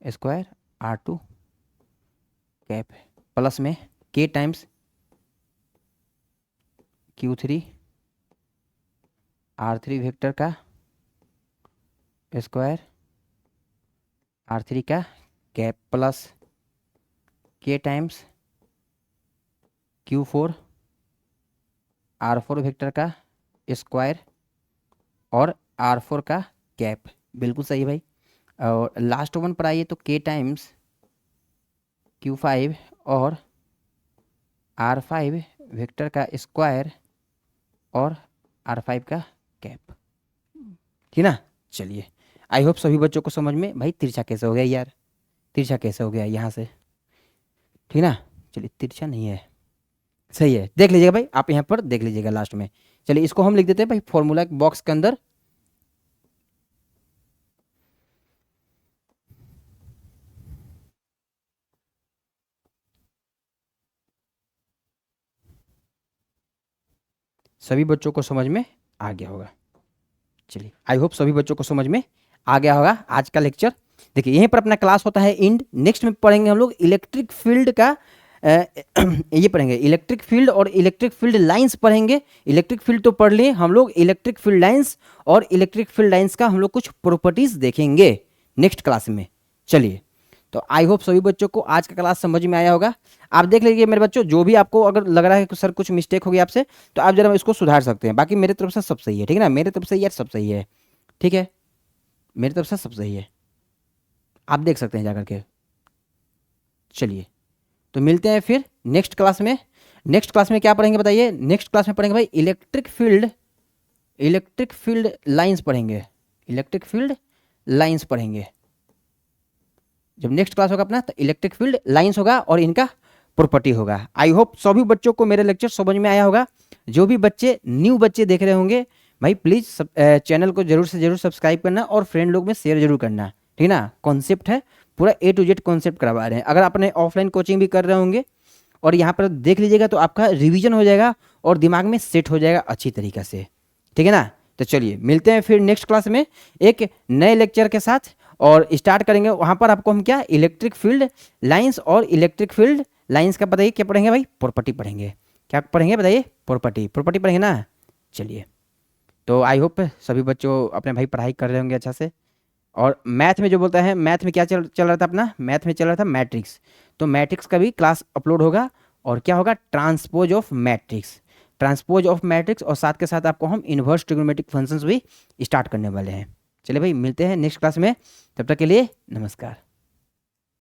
स्क्वायर R2 कैप प्लस में K times Q3 R3 vector का स्क्वायर R3 का cap plus K times Q4 R4 vector का स्क्वायर और R4 का कैप। बिल्कुल सही भाई। और लास्ट वन पर आइए तो K टाइम्स Q5 और R5 वेक्टर का स्क्वायर और R5 का कैप, ठीक ना। चलिए आई होप सभी बच्चों को समझ में, भाई तिरछा कैसे हो गया यार, तिरछा कैसे हो गया यहाँ से, ठीक ना। चलिए तिरछा नहीं है, सही है, देख लीजिएगा भाई, आप यहाँ पर देख लीजिएगा लास्ट में। चलिए इसको हम लिख देते हैं भाई फॉर्मूला बॉक्स के अंदर। सभी बच्चों को समझ में आ गया होगा। चलिए आई होप सभी बच्चों को समझ में आ गया होगा आज का लेक्चर। देखिए यहीं पर अपना क्लास होता है इंड। नेक्स्ट में पढ़ेंगे हम लोग इलेक्ट्रिक फील्ड का ये पढ़ेंगे इलेक्ट्रिक फील्ड और इलेक्ट्रिक फील्ड लाइंस पढ़ेंगे। इलेक्ट्रिक फील्ड तो पढ़ लिए हम लोग, इलेक्ट्रिक फील्ड लाइंस और इलेक्ट्रिक फील्ड लाइंस का हम लोग कुछ प्रॉपर्टीज देखेंगे नेक्स्ट क्लास में। चलिए तो आई होप सभी बच्चों को आज का क्लास समझ में आया होगा। आप देख लीजिए मेरे बच्चों, जो भी आपको अगर लग रहा है कि सर कुछ मिस्टेक हो गई आपसे, तो आप जरा इसको सुधार सकते हैं। बाकी मेरे तरफ से सब सही है, ठीक है ना, मेरे तरफ से यार सब सही है, ठीक है, मेरी तरफ से सब सही है, आप देख सकते हैं जा करके। चलिए तो मिलते हैं फिर नेक्स्ट क्लास में। नेक्स्ट क्लास में क्या पढ़ेंगे बताइए, नेक्स्ट क्लास में पढ़ेंगे भाई इलेक्ट्रिक फील्ड लाइंस पढ़ेंगे, इलेक्ट्रिक फील्ड लाइंस पढ़ेंगे। जब नेक्स्ट क्लास होगा अपना तो इलेक्ट्रिक फील्ड लाइंस होगा और इनका प्रॉपर्टी होगा। आई होप सभी बच्चों को मेरे लेक्चर समझ में आया होगा। जो भी बच्चे न्यू बच्चे देख रहे होंगे भाई प्लीज़ चैनल को जरूर से जरूर सब्सक्राइब करना और फ्रेंड लोग में शेयर जरूर करना, ठीक ना। कॉन्सेप्ट है पूरा A to Z कॉन्सेप्ट करवा रहे हैं। अगर आपने ऑफलाइन कोचिंग भी कर रहे होंगे और यहाँ पर देख लीजिएगा तो आपका रिवीजन हो जाएगा और दिमाग में सेट हो जाएगा अच्छी तरीके से, ठीक है ना। तो चलिए मिलते हैं फिर नेक्स्ट क्लास में एक नए लेक्चर के साथ और स्टार्ट करेंगे। वहाँ पर आपको हम क्या इलेक्ट्रिक फील्ड लाइंस और इलेक्ट्रिक फील्ड लाइंस का बताइए क्या पढ़ेंगे भाई, प्रॉपर्टी पढ़ेंगे। क्या पढ़ेंगे बताइए, प्रॉपर्टी पढ़ेंगे ना। चलिए तो आई होप सभी बच्चों अपने भाई पढ़ाई कर रहे होंगे अच्छा से। और मैथ में जो बोलता है, मैथ में क्या चल रहा था अपना, मैथ में चल रहा था मैट्रिक्स। तो मैट्रिक्स का भी क्लास अपलोड होगा और क्या होगा, transpose of matrix, transpose of matrix, और साथ के साथ आपको हम इन्वर्स ट्रिग्नोमेट्रिक फंक्शंस भी स्टार्ट करने वाले हैं। चलिए भाई मिलते हैं नेक्स्ट क्लास में, तब तक के लिए नमस्कार।